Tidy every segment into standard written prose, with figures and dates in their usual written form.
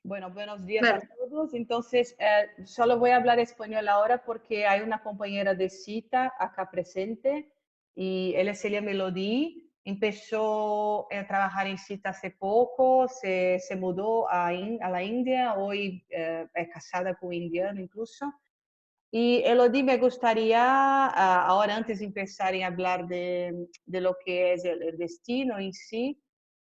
Bueno, buenos días a Claro. todos. Entonces, solo voy a hablar español ahora porque hay una compañera de cita acá presente y él es Celia Melody. Empezó a trabajar en cita hace poco, se mudó a la India, hoy es casada con un indiano incluso. Y Elodie, me gustaría, ahora antes de empezar a hablar de lo que es el destino en sí,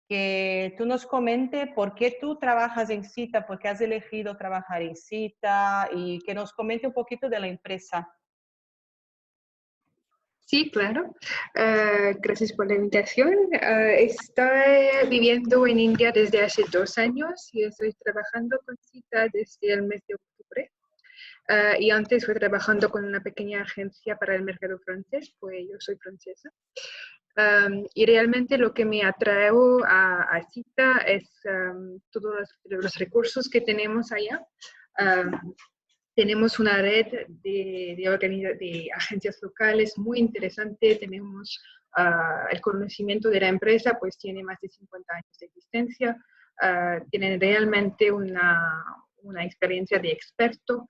que tú nos comente por qué tú trabajas en cita, por qué has elegido trabajar en cita y que nos comente un poquito de la empresa. Sí, claro. Gracias por la invitación. Estoy viviendo en India desde hace 2 años y estoy trabajando con Cita desde el mes de octubre. Y antes fui trabajando con una pequeña agencia para el mercado francés, pues yo soy francesa. Y realmente lo que me atrae a Cita es todos los recursos que tenemos allá. Um, Tenemos una red de agencias locales muy interesante. Tenemos el conocimiento de la empresa, pues tiene más de 50 años de existencia. Tienen realmente una experiencia de experto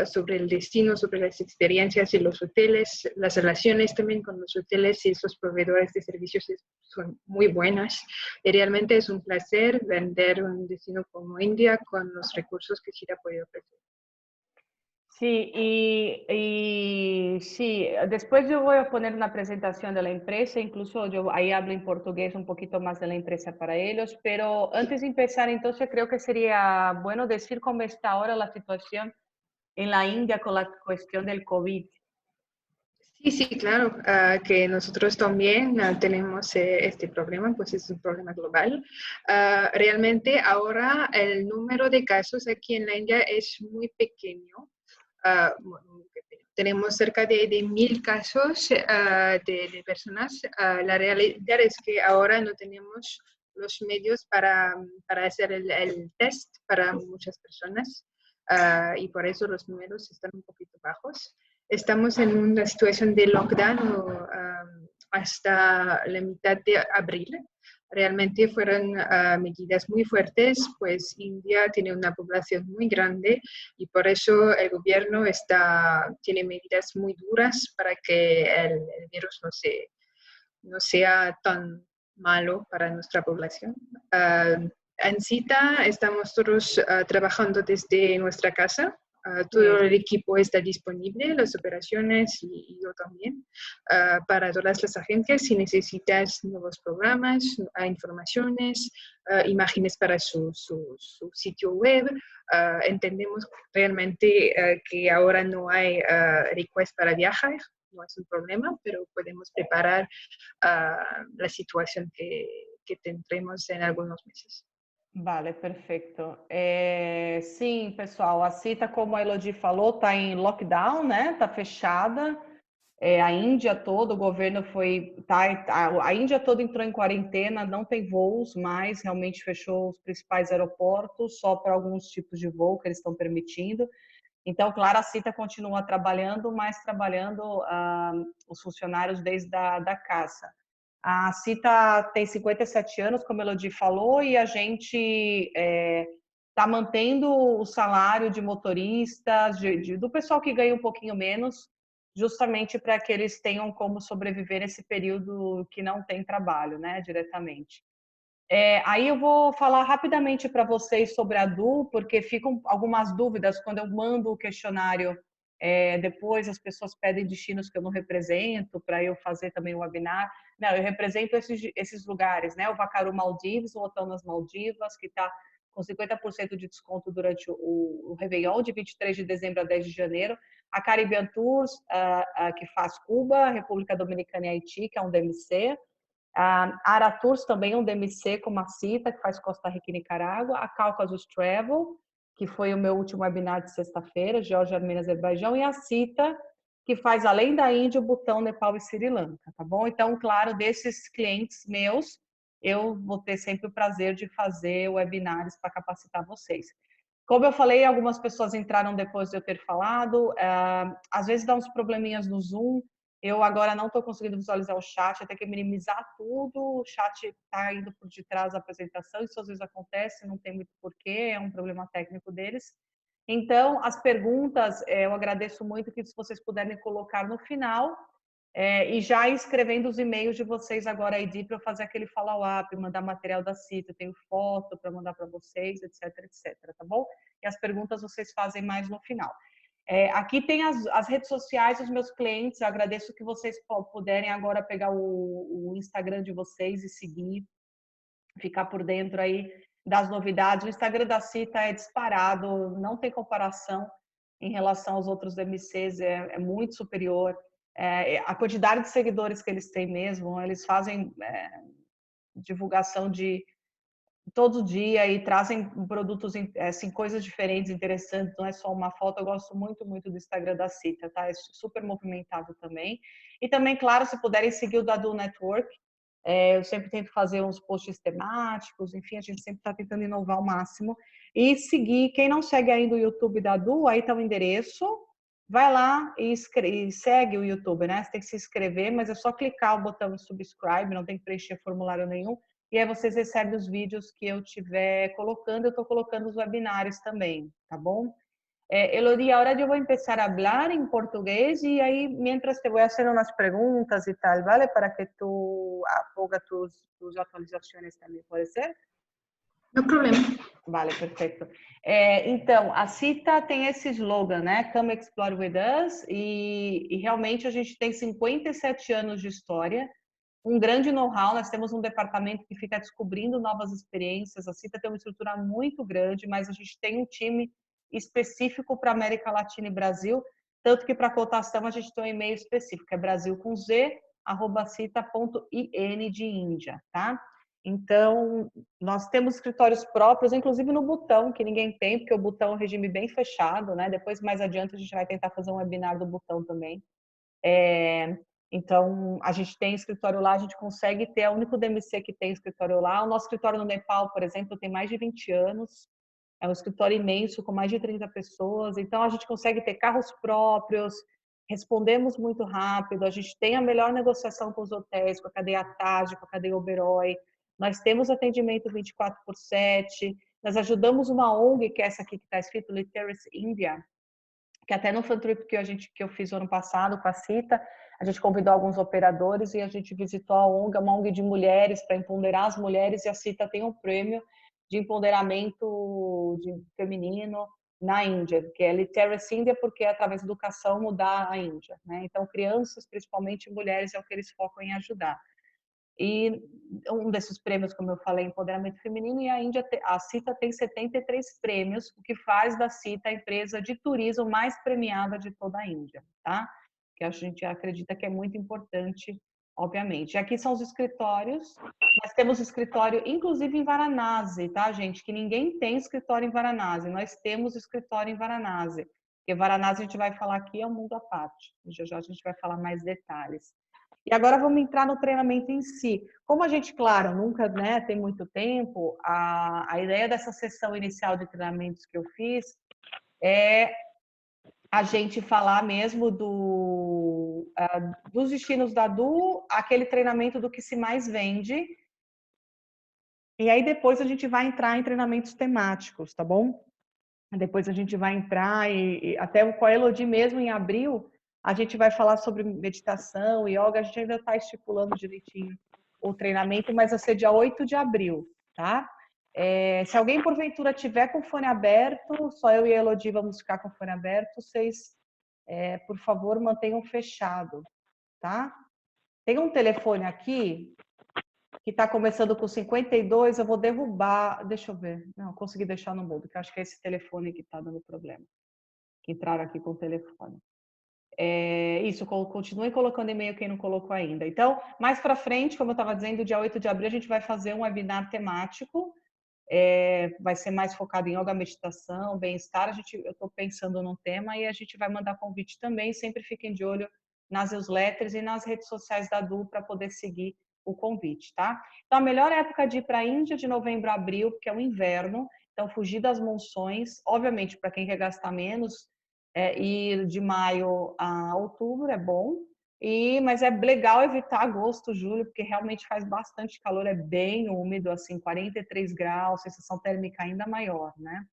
sobre el destino, sobre las experiencias y los hoteles. Las relaciones también con los hoteles y esos proveedores de servicios son muy buenas. Y realmente es un placer vender un destino como India con los recursos que China puede ofrecer. Sí, y sí, después yo voy a poner una presentación de la empresa, incluso yo ahí hablo en portugués un poquito más de la empresa para ellos, pero antes de empezar, entonces creo que sería bueno decir cómo está ahora la situación en la India con la cuestión del COVID. Sí, sí, claro, que nosotros también tenemos este problema, pues es un problema global. Realmente ahora el número de casos aquí en la India es muy pequeño. Muy pequeño. Tenemos cerca de 1.000 casos de personas. La realidad es que ahora no tenemos los medios para hacer el test para muchas personas y por eso los números están un poquito bajos. Estamos en una situación de lockdown hasta la mitad de abril. Realmente fueron medidas muy fuertes, pues India tiene una población muy grande y por eso el gobierno tiene medidas muy duras para que el virus no sea tan malo para nuestra población. En Cita estamos todos trabajando desde nuestra casa. Todo Sí. el equipo está disponible, las operaciones y yo también, para todas las agencias. Si necesitas nuevos programas, informaciones, imágenes para su sitio web, entendemos realmente que ahora no hay request para viajar, no es un problema, pero podemos preparar la situación que tendremos en algunos meses. Vale, perfeito. Sim, pessoal, a CITA, como a Elodie falou, está em lockdown, né? Está fechada. A Índia toda, o governo a Índia toda entrou em quarentena, não tem voos mais, realmente fechou os principais aeroportos, só para alguns tipos de voo que eles estão permitindo. Então, claro, a CITA continua trabalhando, mas trabalhando os funcionários desde da casa. A Cita tem 57 anos, como a Elodie falou, e a gente está mantendo o salário de motoristas, do pessoal que ganha um pouquinho menos, justamente para que eles tenham como sobreviver esse período que não tem trabalho, né, diretamente. Aí eu vou falar rapidamente para vocês sobre a DU, porque ficam algumas dúvidas quando eu mando o questionário. Depois as pessoas pedem destinos que eu não represento para eu fazer também o webinar. Não, eu represento esses lugares, né? O Vacaru Maldivas, o Hotel nas Maldivas, que está com 50% de desconto durante o Réveillon, de 23 de dezembro a 10 de janeiro. A Caribbean Tours, que faz Cuba, República Dominicana e Haiti, que é um DMC. A Aratours também é um DMC com uma CITA, que faz Costa Rica e Nicarágua. A Caucasus Travel, que foi o meu último webinar de sexta-feira, Geórgia, Armênia, Azerbaijão. E a CITA, que faz além da Índia, o Butão, Nepal e Sri Lanka, tá bom? Então, claro, desses clientes meus, eu vou ter sempre o prazer de fazer webinars para capacitar vocês. Como eu falei, algumas pessoas entraram depois de eu ter falado. Às vezes dá uns probleminhas no Zoom. Eu agora não estou conseguindo visualizar o chat, eu tenho que minimizar tudo, o chat está indo por detrás da apresentação, isso às vezes acontece, não tem muito porquê, é um problema técnico deles. Então, as perguntas, eu agradeço muito que se vocês puderem colocar no final, e já escrevendo os e-mails de vocês agora, Edi, para eu fazer aquele follow-up, mandar material da CITA, eu tenho foto para mandar para vocês, etc, etc, tá bom? E as perguntas vocês fazem mais no final. Aqui tem as redes sociais dos meus clientes, eu agradeço que vocês puderem agora pegar o Instagram de vocês e seguir, ficar por dentro aí das novidades. O Instagram da Cita é disparado, não tem comparação em relação aos outros DMCs, é muito superior. A quantidade de seguidores que eles têm mesmo, eles fazem divulgação de todo dia e trazem produtos, assim, coisas diferentes, interessantes, não é só uma foto. Eu gosto muito, muito do Instagram da Cita, tá? É super movimentado também. E também, claro, se puderem seguir o Dadu Network, eu sempre tento fazer uns posts temáticos, enfim, a gente sempre está tentando inovar ao máximo. E seguir, quem não segue ainda o YouTube da Du, aí está o endereço, vai lá e segue o YouTube, né? Você tem que se inscrever, mas é só clicar o botão subscribe, não tem que preencher formulário nenhum. E aí vocês recebem os vídeos que eu estiver colocando, eu estou colocando os webinários também, tá bom? Elodie, ahora yo voy a empezar a hablar en portugués y ahí mientras te voy a hacer unas preguntas y tal, ¿vale? Para que tú pongas tus actualizaciones también, ¿puede ser? No problema. Vale, perfeito. Então, a Cita tem esse slogan, né? Come Explore with Us, e realmente a gente tem 57 anos de história, um grande know-how, nós temos um departamento que fica descobrindo novas experiências, a Cita tem uma estrutura muito grande, mas a gente tem um time específico para América Latina e Brasil, tanto que para cotação a gente tem um e-mail específico, é brasil com z, @cita.in de Índia, tá? Então, nós temos escritórios próprios, inclusive no Butão, que ninguém tem, porque o Butão é um regime bem fechado, né? Depois, mais adiante, a gente vai tentar fazer um webinar do Butão também. Então, a gente tem escritório lá, a gente consegue ter, é o único DMC que tem escritório lá. O nosso escritório no Nepal, por exemplo, tem mais de 20 anos, é um escritório imenso, com mais de 30 pessoas, então a gente consegue ter carros próprios, respondemos muito rápido, a gente tem a melhor negociação com os hotéis, com a cadeia TAG, com a cadeia Oberoi, nós temos atendimento 24/7, nós ajudamos uma ONG, que é essa aqui que está escrito Literacy India, que até no fan trip que eu fiz ano passado com a Cita, a gente convidou alguns operadores e a gente visitou a ONG, uma ONG de mulheres, para empoderar as mulheres, e a Cita tem um prêmio de empoderamento feminino na Índia, que é Literacy India, porque é através da educação mudar a Índia, né? Então, crianças, principalmente mulheres, é o que eles focam em ajudar. E um desses prêmios, como eu falei, empoderamento feminino, e a Cita tem 73 prêmios, o que faz da Cita a empresa de turismo mais premiada de toda a Índia, tá? Que a gente acredita que é muito importante, obviamente. E aqui são os escritórios, nós temos escritório, inclusive em Varanasi, tá, gente? Que ninguém tem escritório em Varanasi, nós temos escritório em Varanasi, porque Varanasi a gente vai falar aqui, é um mundo à parte, já já a gente vai falar mais detalhes. E agora vamos entrar no treinamento em si. Como a gente, claro, nunca, né, tem muito tempo, a ideia dessa sessão inicial de treinamentos que eu fiz é a gente falar mesmo dos destinos da Du, aquele treinamento do que se mais vende, e aí depois a gente vai entrar em treinamentos temáticos, tá bom? Depois a gente vai entrar e até com a Elodie mesmo em abril, a gente vai falar sobre meditação e yoga, a gente ainda está estipulando direitinho o treinamento, mas vai ser dia 8 de abril, tá? Se alguém porventura tiver com o fone aberto, só eu e a Elodie vamos ficar com o fone aberto, vocês, por favor, mantenham fechado, tá? Tem um telefone aqui que está começando com 52, eu vou derrubar, deixa eu ver, não, consegui deixar no mudo, que eu acho que é esse telefone que está dando problema, que entraram aqui com o telefone. Isso, continuem colocando e-mail quem não colocou ainda. Então, mais para frente, como eu estava dizendo, dia 8 de abril a gente vai fazer um webinar temático, vai ser mais focado em yoga, meditação, bem-estar, eu estou pensando num tema e a gente vai mandar convite também, sempre fiquem de olho nas newsletters e nas redes sociais da Du para poder seguir o convite, tá? Então, a melhor época de ir para a Índia de novembro a abril, porque é o inverno, então fugir das monções, obviamente, para quem quer gastar menos, ir de maio a outubro é bom, Mas é legal evitar agosto, julho, porque realmente faz bastante calor, é bem úmido, assim, 43 graus, sensação térmica ainda maior, né?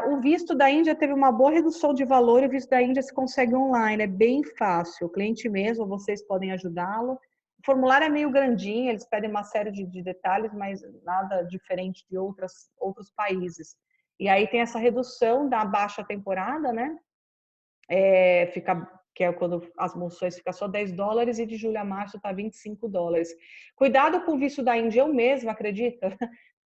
O visto da Índia teve uma boa redução de valor e o visto da Índia se consegue online, é bem fácil. O cliente mesmo, vocês podem ajudá-lo. O formulário é meio grandinho, eles pedem uma série de detalhes, mas nada diferente de outros países. E aí tem essa redução da baixa temporada, né? Que é quando as moções ficam só $10 e de julho a março está $25. Cuidado com o visto da Índia, eu mesma, acredita?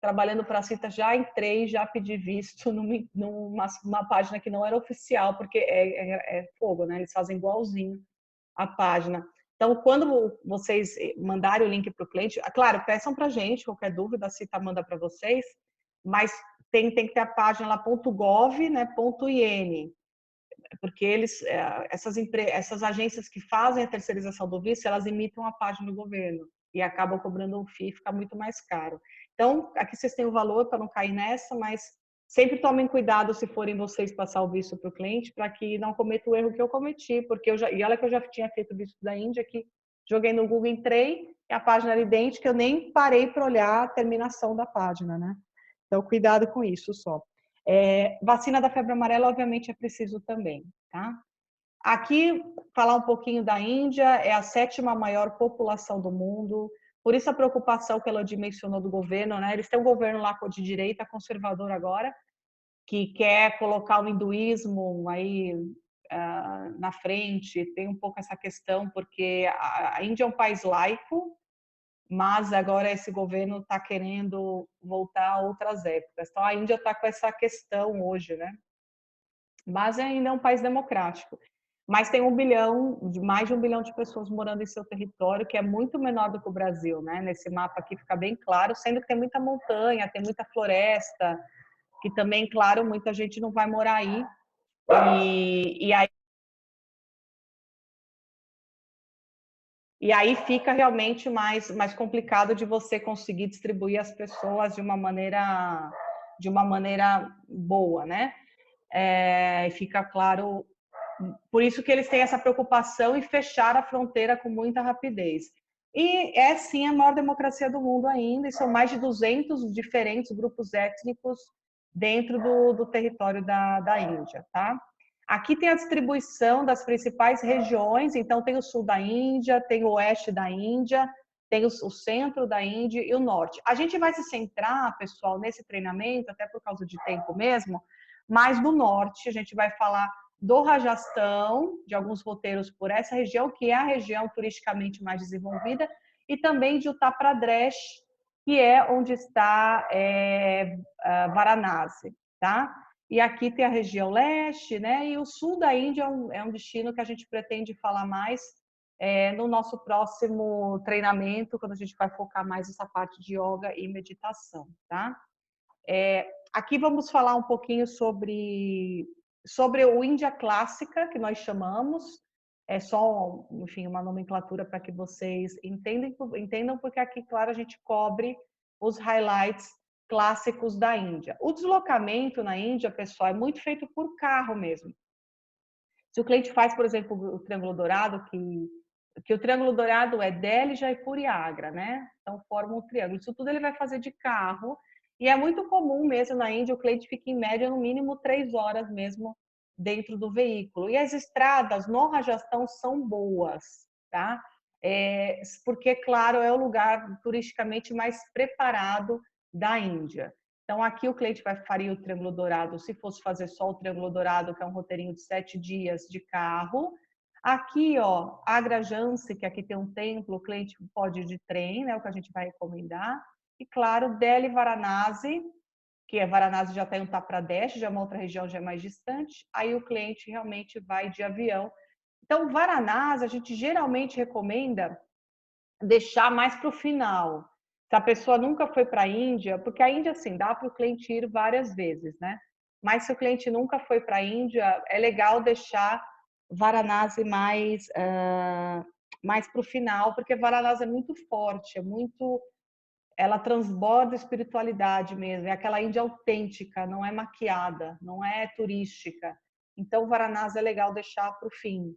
Trabalhando para a CITA, já entrei, já pedi visto numa página que não era oficial, porque é fogo, né? Eles fazem igualzinho a página. Então, quando vocês mandarem o link para o cliente, claro, peçam para a gente, qualquer dúvida, a CITA manda para vocês, mas tem que ter a página lá .gov, né, .in, porque essas agências que fazem a terceirização do visto, elas imitam a página do governo e acabam cobrando um FII, fica muito mais caro. Então, aqui vocês têm o valor para não cair nessa, mas sempre tomem cuidado se forem vocês passar o visto para o cliente, para que não cometa o erro que eu cometi, porque e olha que eu já tinha feito o visto da Índia, que joguei no Google, entrei, e a página era idêntica, eu nem parei para olhar a terminação da página, né? Então, cuidado com isso só. Vacina da febre amarela, obviamente, é preciso também, tá? Aqui, falar um pouquinho da Índia, é a 7ª maior população do mundo, por isso a preocupação que ela mencionou do governo, né? Eles têm um governo lá de direita, conservador agora, que quer colocar o hinduísmo aí na frente, tem um pouco essa questão, porque a Índia é um país laico, mas agora esse governo está querendo voltar a outras épocas. Então, a Índia está com essa questão hoje, né? Mas ainda é um país democrático. Mas tem mais de 1 bilhão de pessoas morando em seu território, que é muito menor do que o Brasil, né? Nesse mapa aqui fica bem claro, sendo que tem muita montanha, tem muita floresta, que também, claro, muita gente não vai morar aí. E aí fica realmente mais complicado de você conseguir distribuir as pessoas de uma maneira boa, né? Fica claro, por isso que eles têm essa preocupação em fechar a fronteira com muita rapidez. E é sim a maior democracia do mundo ainda, e são mais de 200 diferentes grupos étnicos dentro do território da Índia, tá? Aqui tem a distribuição das principais regiões, então tem o sul da Índia, tem o oeste da Índia, tem o centro da Índia e o norte. A gente vai se centrar, pessoal, nesse treinamento, até por causa de tempo mesmo, mais no norte. A gente vai falar do Rajastão, de alguns roteiros por essa região, que é a região turisticamente mais desenvolvida, e também de Uttar Pradesh, que é onde está Varanasi, tá? E aqui tem a região leste, né? E o sul da Índia é um destino que a gente pretende falar mais no nosso próximo treinamento, quando a gente vai focar mais nessa parte de yoga e meditação, tá? Aqui vamos falar um pouquinho sobre o Índia clássica, que nós chamamos. É só, enfim, uma nomenclatura para que vocês entendam, porque aqui, claro, a gente cobre os highlights clássicos da Índia. O deslocamento na Índia, pessoal, é muito feito por carro mesmo. Se o cliente faz, por exemplo, o Triângulo Dourado, que o Triângulo Dourado é Delhi, Jaipur e Agra, né? Então, forma um triângulo. Isso tudo ele vai fazer de carro. E é muito comum mesmo na Índia, o cliente fica em média no mínimo 3 horas mesmo dentro do veículo. E as estradas no Rajastão são boas, tá? Porque, claro, é o lugar turisticamente mais preparado da Índia. Então, aqui o cliente faria o Triângulo Dourado, se fosse fazer só o Triângulo Dourado, que é um roteirinho de 7 dias de carro. Aqui, ó, Agra Jhansi, que aqui tem um templo, o cliente pode ir de trem, né, o que a gente vai recomendar. E, claro, Delhi Varanasi, que Varanasi já está em Uttar Pradesh, já é uma outra região, já é mais distante. Aí o cliente realmente vai de avião. Então, Varanasi, a gente geralmente recomenda deixar mais para o final. Se a pessoa nunca foi para a Índia, porque a Índia, assim, dá para o cliente ir várias vezes, né? Mas se o cliente nunca foi para a Índia, é legal deixar Varanasi mais para o final, porque Varanasi é muito forte, ela transborda espiritualidade mesmo, é aquela Índia autêntica, não é maquiada, não é turística. Então, Varanasi é legal deixar para o fim.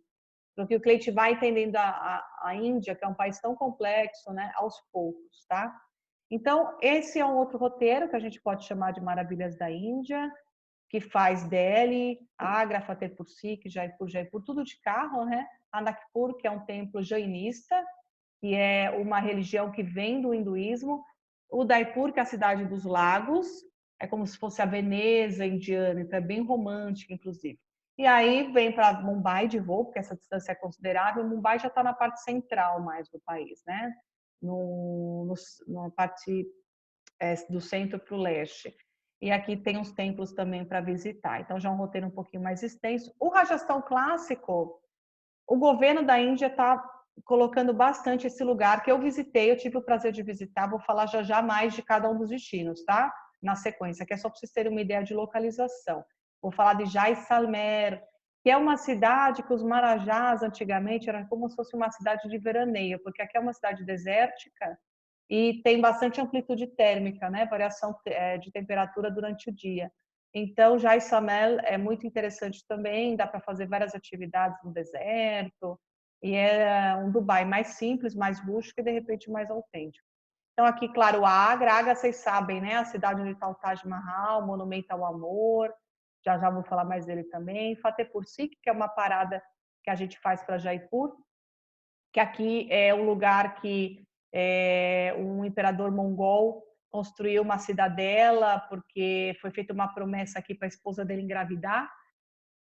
porque o cliente vai entendendo a Índia, que é um país tão complexo, né, aos poucos, tá? Então, esse é um outro roteiro que a gente pode chamar de Maravilhas da Índia, que faz Delhi, Agra, Fatehpur Sikri, Jaipur, tudo de carro, né? Anandapur, que é um templo jainista, que é uma religião que vem do hinduísmo. Udaipur, que é a cidade dos lagos, é como se fosse a Veneza indiana, então é bem romântica, inclusive. E aí vem para Mumbai de voo, porque essa distância é considerável. Mumbai já está na parte central mais do país, né? Na parte do centro para o leste. E aqui tem uns templos também para visitar. Então já é um roteiro um pouquinho mais extenso. O Rajastão clássico, o governo da Índia está colocando bastante esse lugar que eu visitei, eu tive o prazer de visitar, vou falar já já mais de cada um dos destinos, tá? Na sequência, que é só para vocês terem uma ideia de localização. Vou falar de Jaisalmer, que é uma cidade que os marajás antigamente era como se fosse uma cidade de veraneio, porque aqui é uma cidade desértica e tem bastante amplitude térmica, né? Variação de temperatura durante o dia. Então, Jaisalmer é muito interessante também, dá para fazer várias atividades no deserto, e é um Dubai mais simples, mais rústico e, de repente, mais autêntico. Então, aqui, claro, a Agra, vocês sabem, né? A cidade onde está o Taj Mahal, Monumento ao Amor, já já vou falar mais dele também. Fatehpur Sikri, que é uma parada que a gente faz para Jaipur, que aqui é um lugar que um imperador mongol construiu uma cidadela porque foi feita uma promessa aqui para a esposa dele engravidar,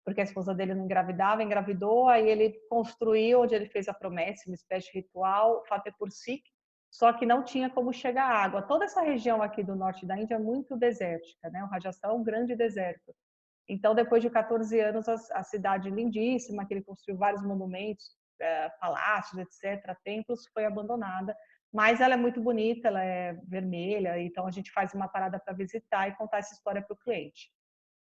porque a esposa dele não engravidava, engravidou, aí ele construiu onde ele fez a promessa, uma espécie de ritual, Fatehpur Sikri, só que não tinha como chegar água. Toda essa região aqui do norte da Índia é muito desértica, né? O Rajastão é um grande deserto. Então, depois de 14 anos, a cidade lindíssima, que ele construiu vários monumentos, palácios, etc., templos, foi abandonada. Mas ela é muito bonita, ela é vermelha, então a gente faz uma parada para visitar e contar essa história para o cliente.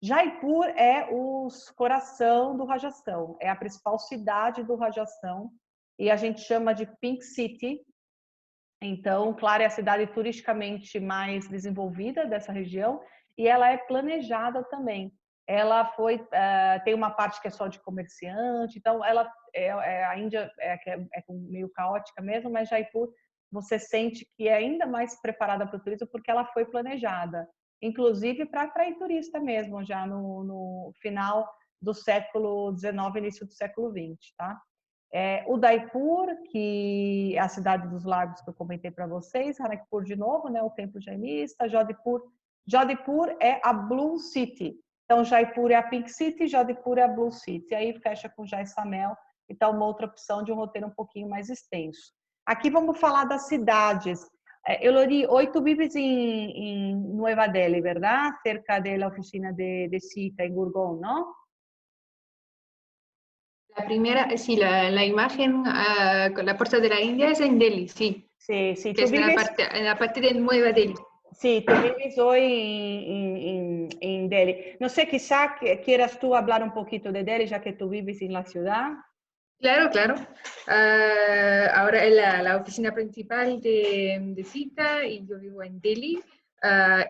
Jaipur é o coração do Rajastão, é a principal cidade do Rajastão e a gente chama de Pink City. Então, claro, é a cidade turisticamente mais desenvolvida dessa região e ela é planejada também. Ela tem uma parte que é só de comerciante, então ela a Índia é meio caótica mesmo, mas Jaipur você sente que é ainda mais preparada para o turismo porque ela foi planejada, inclusive para atrair turista mesmo, já no final do século XIX, início do século XX, tá? Udaipur, que é a cidade dos lagos que eu comentei para vocês, Ranakpur de novo, né, o templo jainista, Jodhpur é a Blue City. Então, Jaipur é a Pink City, Jodhpur é a Blue City. Aí fecha com Jaisalmer, então uma outra opção de um roteiro um pouquinho mais extenso. Aqui vamos falar das cidades. Elori, hoje tu vives em Nueva Delhi, verdade? Cerca da oficina de Cita, em Gurgaon, não? La primera, sí, la imagen con la puerta de la India es en Delhi, sí. Sí, sí, Que tú es vives... en la parte de Nueva Delhi. Sí, tú vives hoy en Delhi. No sé, quizá quieras tú hablar un poquito de Delhi, ya que tú vives en la ciudad. Claro, claro. Ahora es la oficina principal de Cita y yo vivo en Delhi.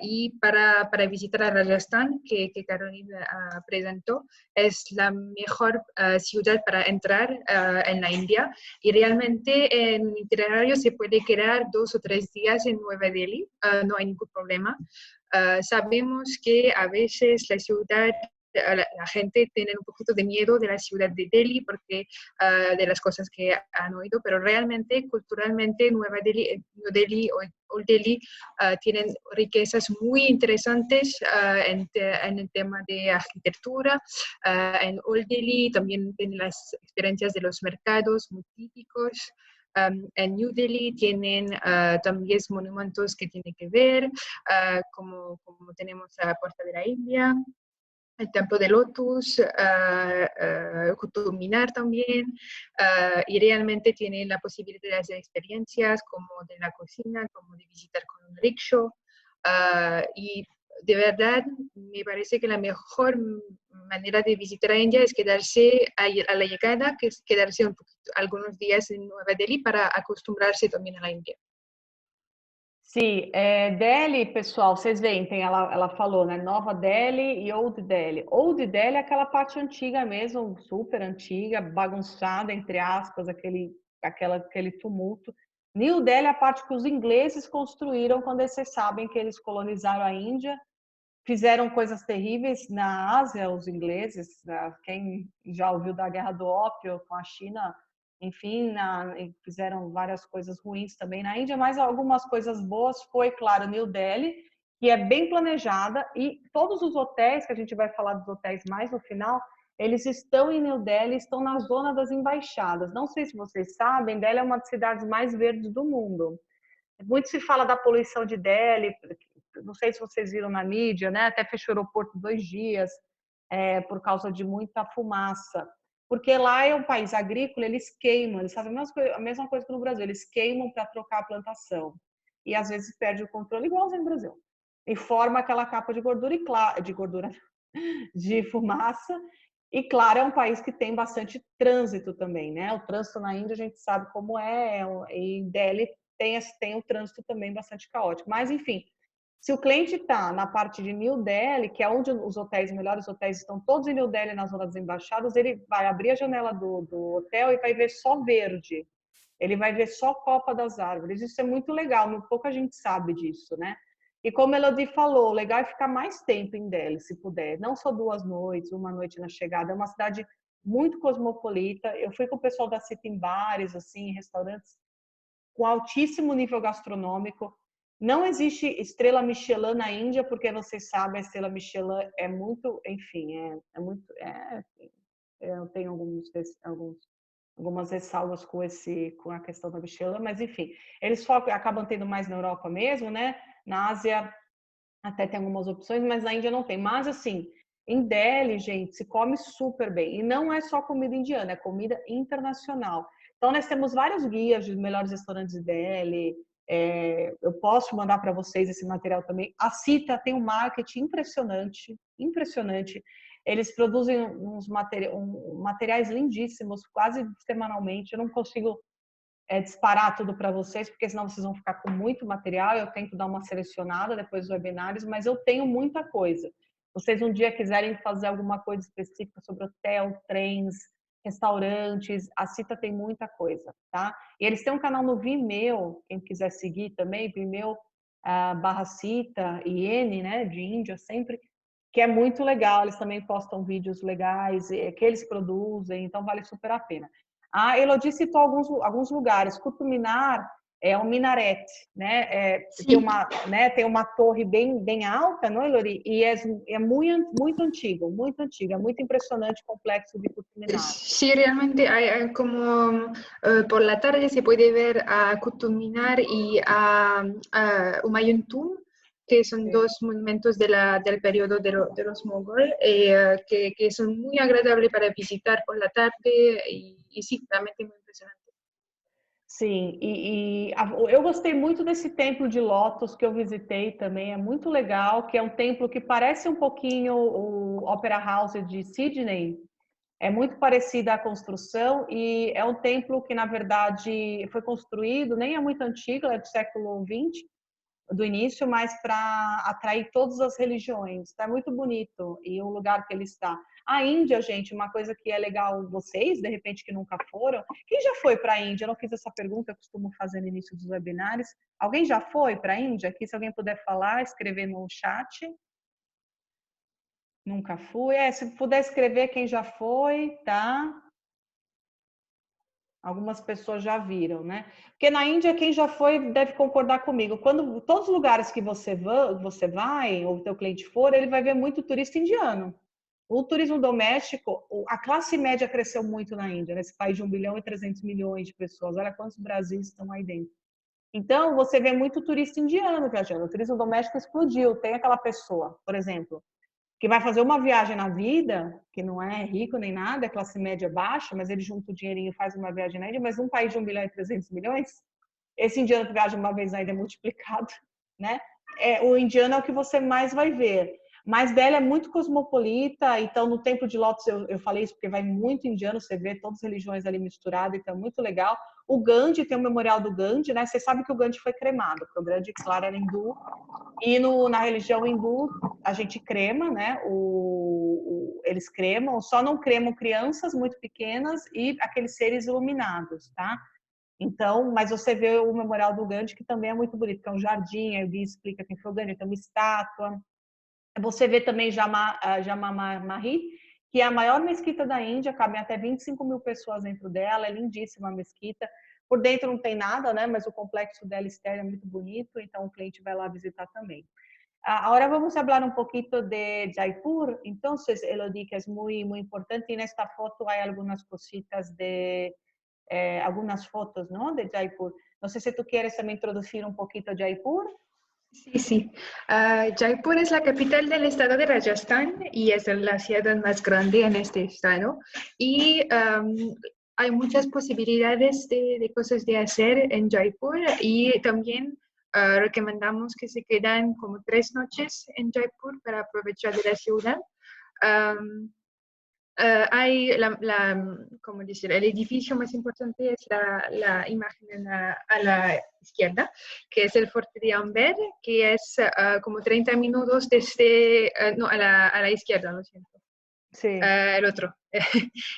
Y para visitar a Rajasthan, que Carolina presentó, es la mejor ciudad para entrar en la India. Y realmente en itinerario se puede quedar 2 o 3 días en Nueva Delhi, no hay ningún problema. Sabemos que a veces la ciudad la gente tiene un poquito de miedo de la ciudad de Delhi porque de las cosas que han oído, pero realmente culturalmente Nueva Delhi, New Delhi o Old Delhi tienen riquezas muy interesantes en el tema de arquitectura. En Old Delhi también tienen las experiencias de los mercados muy típicos. En New Delhi tienen también monumentos que tienen que ver, como tenemos la Puerta de la India, el Templo de Lotus, Qutub Minar también, y realmente tienen la posibilidad de hacer experiencias como de la cocina, como de visitar con un rickshaw, y de verdad me parece que la mejor manera de visitar a India es quedarse a la llegada, que es quedarse algunos días en Nueva Delhi para acostumbrarse también a la India. Sim, Delhi, pessoal, vocês veem, ela falou, né? Nova Delhi e Old Delhi. Old Delhi é aquela parte antiga mesmo, super antiga, bagunçada, entre aspas, aquele tumulto. New Delhi é a parte que os ingleses construíram quando vocês sabem que eles colonizaram a Índia, fizeram coisas terríveis na Ásia, os ingleses, né? Quem já ouviu da Guerra do Ópio com a China, enfim, fizeram várias coisas ruins também na Índia, mas algumas coisas boas foi, claro, New Delhi, que é bem planejada, e todos os hotéis, que a gente vai falar dos hotéis mais no final, eles estão em New Delhi, estão na zona das embaixadas. Não sei se vocês sabem, Delhi é uma das cidades mais verdes do mundo. Muito se fala da poluição de Delhi, não sei se vocês viram na mídia, né? Até fechou o aeroporto 2 dias por causa de muita fumaça. Porque lá é um país agrícola, eles queimam, eles fazem a mesma coisa que no Brasil, eles queimam para trocar a plantação. E às vezes perde o controle, igualzinho no Brasil. E forma aquela capa de gordura, de fumaça. E claro, é um país que tem bastante trânsito também, né? O trânsito na Índia a gente sabe como e em Delhi tem o trânsito também bastante caótico. Mas, enfim, se o cliente está na parte de New Delhi, que é onde os melhores hotéis estão todos em New Delhi, nas zonas das embaixadas, ele vai abrir a janela do hotel e vai ver só verde. Ele vai ver só copa das árvores. Isso é muito legal, pouca gente sabe disso, né? E como a Elodie falou, o legal é ficar mais tempo em Delhi, se puder. Não só 2 noites, uma noite na chegada. É uma cidade muito cosmopolita. Eu fui com o pessoal da City em bares, assim, em restaurantes com altíssimo nível gastronômico. Não existe estrela Michelin na Índia, porque vocês sabem, a estrela Michelin é muito, enfim, eu tenho algumas ressalvas com a questão da Michelin, mas enfim, eles acabam tendo mais na Europa mesmo, né? Na Ásia até tem algumas opções, mas na Índia não tem. Mas assim, em Delhi, gente, se come super bem. E não é só comida indiana, é comida internacional. Então, nós temos vários guias de melhores restaurantes de Delhi. Eu posso mandar para vocês esse material também. A Cita tem um marketing impressionante, impressionante. Eles produzem materiais lindíssimos, quase semanalmente. Eu não consigo disparar tudo para vocês, porque senão vocês vão ficar com muito material. Eu tento dar uma selecionada depois dos webinários, mas eu tenho muita coisa. Vocês um dia quiserem fazer alguma coisa específica sobre hotel, trens, restaurantes, a Cita tem muita coisa, tá? E eles têm um canal no Vimeo, quem quiser seguir também, Vimeo barra Cita e N, né, de Índia sempre, que é muito legal. Eles também postam vídeos legais que eles produzem, então vale super a pena. A Elodie citou alguns lugares. Qutub Minar é um minarete, né? Tem uma torre bem alta, não, Elodie? E é muito antigo, muito antiga, muito impressionante o complexo de Qutub Minar. Sí, realmente hay como por la tarde se puede ver a Qutub Minar y a Humayun Tomb, que son dos monumentos del periodo de los Mogol, que son muy agradables para visitar por la tarde y sí, realmente muy impresionante. Sim, eu gostei muito desse templo de Lótus que eu visitei também, é muito legal, que é um templo que parece um pouquinho o Opera House de Sydney, é muito parecida a construção e é um templo que, na verdade, foi construído, nem é muito antigo, é do século XX, do início, mas para atrair todas as religiões. Está muito bonito e o lugar que ele está. A Índia, gente, uma coisa que é legal vocês, de repente que nunca foram. Quem já foi para a Índia? Eu não fiz essa pergunta, eu costumo fazer no início dos webinários. Alguém já foi para a Índia? Aqui, se alguém puder falar, escrever no chat. Nunca fui. Se puder escrever quem já foi, tá? Algumas pessoas já viram, né? Porque na Índia, quem já foi deve concordar comigo. Quando todos os lugares que você vai, ou o teu cliente for, ele vai ver muito turista indiano. O turismo doméstico, a classe média cresceu muito na Índia, nesse país de 1,3 bilhão de pessoas. Olha quantos Brasis estão aí dentro. Então, você vê muito turista indiano viajando. O turismo doméstico explodiu. Tem aquela pessoa, por exemplo, que vai fazer uma viagem na vida, que não é rico nem nada, é classe média baixa, mas ele junta o dinheirinho e faz uma viagem na Índia, mas num país de 1,3 bilhão, esse indiano que viaja uma vez na Índia é multiplicado, né? O indiano é o que você mais vai ver. Mas Delhi é muito cosmopolita, então no Templo de Lótus eu falei isso porque vai muito indiano, você vê todas as religiões ali misturadas, então é muito legal. O Gandhi, tem o memorial do Gandhi, né? Você sabe que o Gandhi foi cremado, porque o Gandhi, claro, era hindu, e na religião hindu a gente crema, né? Eles cremam, só não cremam crianças muito pequenas e aqueles seres iluminados, tá? Então, mas você vê o memorial do Gandhi, que também é muito bonito, que é um jardim, aí o guia explica quem foi o Gandhi, tem uma estátua. Você vê também Jama Masjid, que é a maior mesquita da Índia, cabem até 25 mil pessoas dentro dela, é lindíssima a mesquita. Por dentro não tem nada, né? Mas o complexo dela externo é muito bonito, então o cliente vai lá visitar também. Ahora vamos a hablar un poquito de Jaipur. Entonces, Elodie, que es muy, muy importante, en esta foto hay algunas cositas algunas fotos, ¿no? De Jaipur. No sé si tú quieres también introducir un poquito Jaipur. Sí, sí. Jaipur es la capital del estado de Rajasthan y es la ciudad más grande en este estado. Y hay muchas posibilidades de cosas de hacer en Jaipur y también recomendamos que se quedan como 3 noches en Jaipur para aprovechar de la ciudad. Hay ¿cómo decir? El edificio más importante es la imagen a la izquierda, que es el Fuerte de Amber, que es como 30 minutos desde, no, a la izquierda, lo siento. Sí. El otro.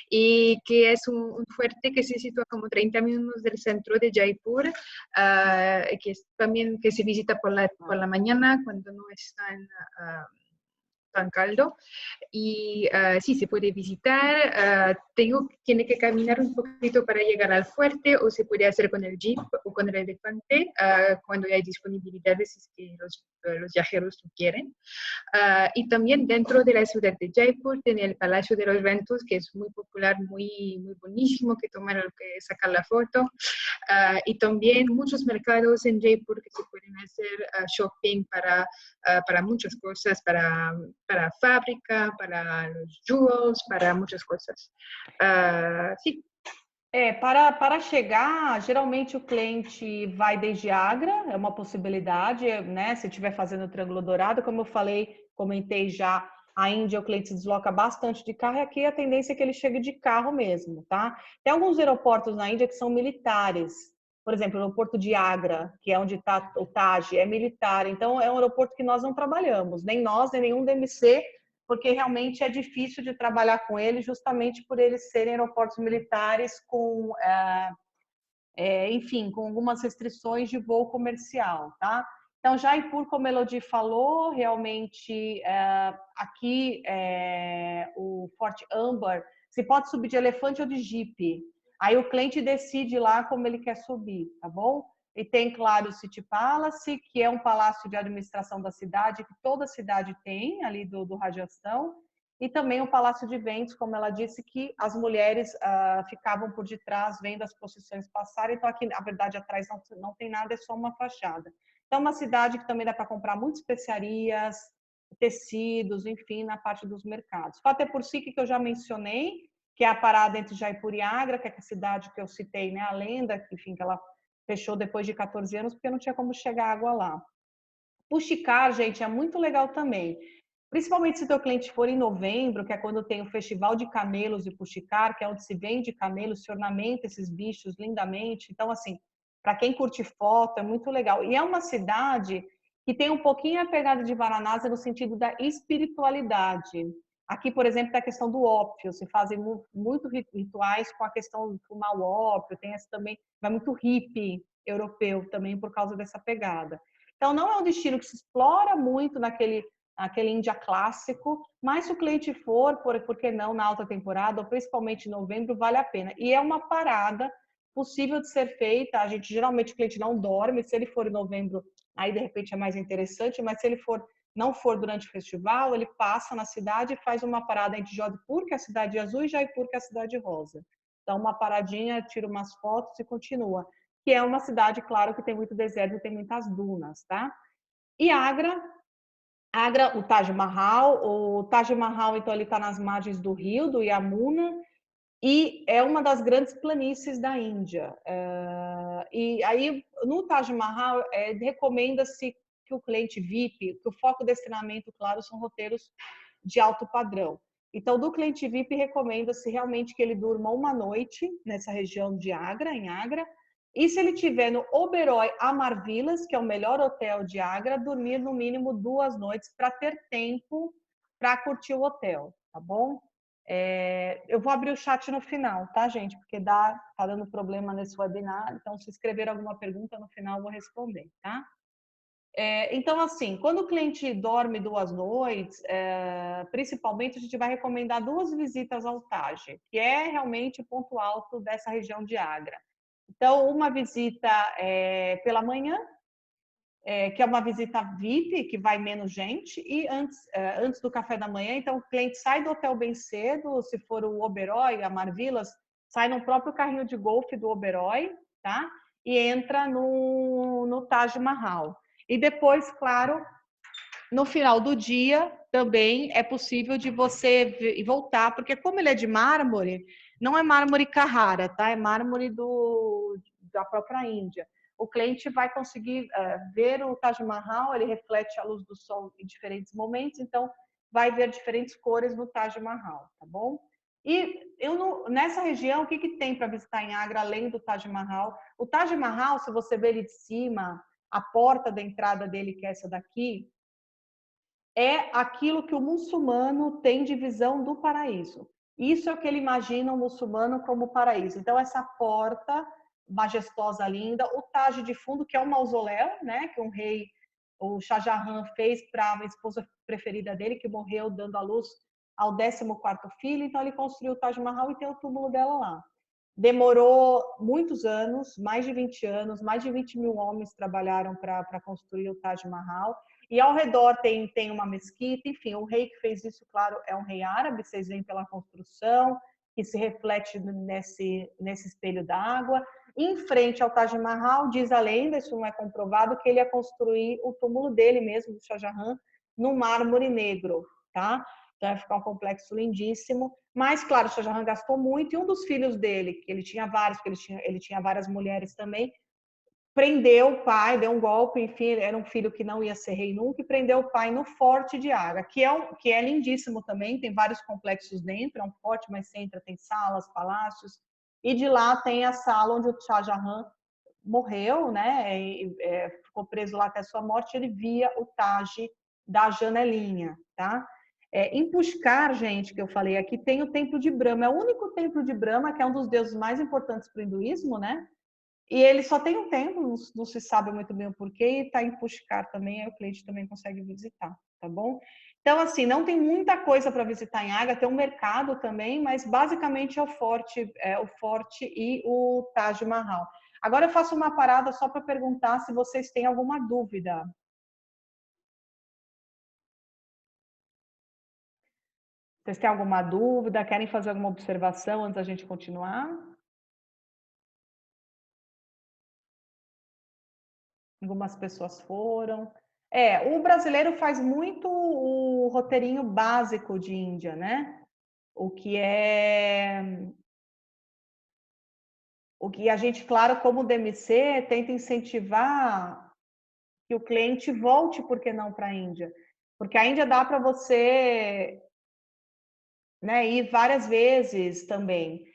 Y que es un fuerte que se sitúa como 30 minutos del centro de Jaipur, que es también que se visita por la mañana cuando no es tan caldo. Y sí, se puede visitar. Tiene que caminar un poquito para llegar al fuerte o se puede hacer con el jeep o con el elefante cuando hay disponibilidades si es que los viajeros lo quieren. Y también dentro de la ciudad de Jaipur tiene el Palacio de los Ventos, que es muy popular, muy, muy buenísimo, que sacar la foto. Y también muchos mercados en Jaipur que se pueden hacer shopping para muchas cosas, para fábrica, para los jewels, para muchas cosas. Sim. Para chegar, geralmente o cliente vai desde Agra, é uma possibilidade, né? Se estiver fazendo o Triângulo Dourado, como eu falei, comentei já, a Índia o cliente se desloca bastante de carro e aqui a tendência é que ele chegue de carro mesmo, tá? Tem alguns aeroportos na Índia que são militares, por exemplo, o aeroporto de Agra, que é onde está o Taj, é militar, então é um aeroporto que nós não trabalhamos, nem nós, nem nenhum DMC, porque realmente é difícil de trabalhar com ele, justamente por eles serem aeroportos militares com, enfim, com algumas restrições de voo comercial, tá? Então, Jaipur, como a Elodie falou, realmente aqui o Forte Amber, você pode subir de elefante ou de jipe. Aí o cliente decide lá como ele quer subir, tá bom? E tem, claro, o City Palace, que é um palácio de administração da cidade, que toda cidade tem, ali do Rajasthan, e também o Palácio de Ventos, como ela disse, que as mulheres ficavam por detrás vendo as procissões passarem, então aqui, na verdade, atrás não tem nada, é só uma fachada. Então, uma cidade que também dá para comprar muitas especiarias, tecidos, enfim, na parte dos mercados. Fatehpur Sikri, que eu já mencionei, que é a parada entre Jaipur e Agra, que é a cidade que eu citei, né, a lenda, enfim, que ela fechou depois de 14 anos, porque não tinha como chegar água lá. Pushkar, gente, é muito legal também. Principalmente se o teu cliente for em novembro, que é quando tem o Festival de Camelos de Pushkar, que é onde se vende camelos, se ornamenta esses bichos lindamente. Então, assim, para quem curte foto, é muito legal. E é uma cidade que tem um pouquinho a pegada de Varanasi no sentido da espiritualidade. Aqui, por exemplo, tem a questão do ópio. Se fazem muito rituais com a questão de fumar o ópio. Tem esse também, vai muito hippie europeu também por causa dessa pegada. Então, não é um destino que se explora muito naquele Índia clássico, mas se o cliente for, por que não, na alta temporada, ou principalmente em novembro, vale a pena. E é uma parada possível de ser feita, a gente geralmente o cliente não dorme, se ele for em novembro, aí de repente é mais interessante, mas se ele não for durante o festival, ele passa na cidade e faz uma parada entre Jodhpur, que é a cidade azul, e Jaipur, que é a cidade rosa. Então, uma paradinha, tira umas fotos e continua. Que é uma cidade, claro, que tem muito deserto e tem muitas dunas, tá? E Agra, o Taj Mahal, então, ele está nas margens do rio, do Yamuna, e é uma das grandes planícies da Índia. E aí, no Taj Mahal, recomenda-se que o cliente VIP, que o foco desse treinamento, claro, são roteiros de alto padrão. Então, do cliente VIP, recomenda-se realmente que ele durma uma noite nessa região de Agra, em Agra, e se ele estiver no Oberoi Amar Villas, que é o melhor hotel de Agra, dormir no mínimo 2 noites para ter tempo para curtir o hotel, tá bom? Eu vou abrir o chat no final, tá, gente? Porque tá dando problema nesse webinar, então se escrever alguma pergunta no final eu vou responder, tá? Então, assim, quando o cliente dorme 2 noites, principalmente a gente vai recomendar 2 visitas ao Taj, que é realmente o ponto alto dessa região de Agra. Então, uma visita pela manhã, que é uma visita VIP, que vai menos gente, e antes do café da manhã, então o cliente sai do hotel bem cedo, se for o Oberoi, a Amar Villas, sai no próprio carrinho de golfe do Oberoi, tá? E entra no Taj Mahal. E depois, claro, no final do dia, também é possível de você voltar, porque como ele é de mármore, não é mármore Carrara, tá? É mármore da própria Índia. O cliente vai conseguir ver o Taj Mahal, ele reflete a luz do sol em diferentes momentos, então vai ver diferentes cores no Taj Mahal, tá bom? E nessa região, o que tem para visitar em Agra, além do Taj Mahal? O Taj Mahal, se você ver ele de cima, a porta da entrada dele, que é essa daqui, é aquilo que o muçulmano tem de visão do paraíso. Isso é o que ele imagina o muçulmano como paraíso. Então, essa porta majestosa, linda, o Taj de fundo, que é um mausoléu, né, que um rei, o Shah Jahan, fez para a esposa preferida dele, que morreu dando à luz ao 14º filho. Então, ele construiu o Taj Mahal e tem o túmulo dela lá. Demorou muitos anos, mais de 20 anos, mais de 20 mil homens trabalharam para construir o Taj Mahal. E ao redor tem uma mesquita, enfim, o rei que fez isso, claro, é um rei árabe, vocês veem pela construção, que se reflete nesse espelho d'água. Em frente ao Taj Mahal, diz a lenda, isso não é comprovado, que ele ia construir o túmulo dele mesmo, do Shah Jahan, no mármore negro, tá? Então vai ficar um complexo lindíssimo. Mas, claro, o Shah Jahan gastou muito, e um dos filhos dele, que ele tinha vários, porque ele tinha várias mulheres também, prendeu o pai, deu um golpe, enfim, era um filho que não ia ser rei nunca, e prendeu o pai no Forte de Agra, que é lindíssimo também, tem vários complexos dentro, é um forte, mas você entra, tem salas, palácios, e de lá tem a sala onde o Shah Jahan morreu, né, ficou preso lá até sua morte, ele via o Taj da janelinha, tá? Em Pushkar, gente, que eu falei aqui, tem o templo de Brahma, é o único templo de Brahma, que é um dos deuses mais importantes para o hinduísmo, né? E ele só tem um templo, não se sabe muito bem o porquê, e está em Pushkar também, aí o cliente também consegue visitar, tá bom? Então, assim, não tem muita coisa para visitar em Agra, tem um mercado também, mas basicamente é o forte e o Taj Mahal. Agora eu faço uma parada só para perguntar se vocês têm alguma dúvida. Vocês têm alguma dúvida? Querem fazer alguma observação antes da gente continuar? Algumas pessoas foram. O brasileiro faz muito o roteirinho básico de Índia, né? O que a gente, claro, como DMC, tenta incentivar que o cliente volte, por que não, para a Índia? Porque a Índia dá para você, né, ir várias vezes também.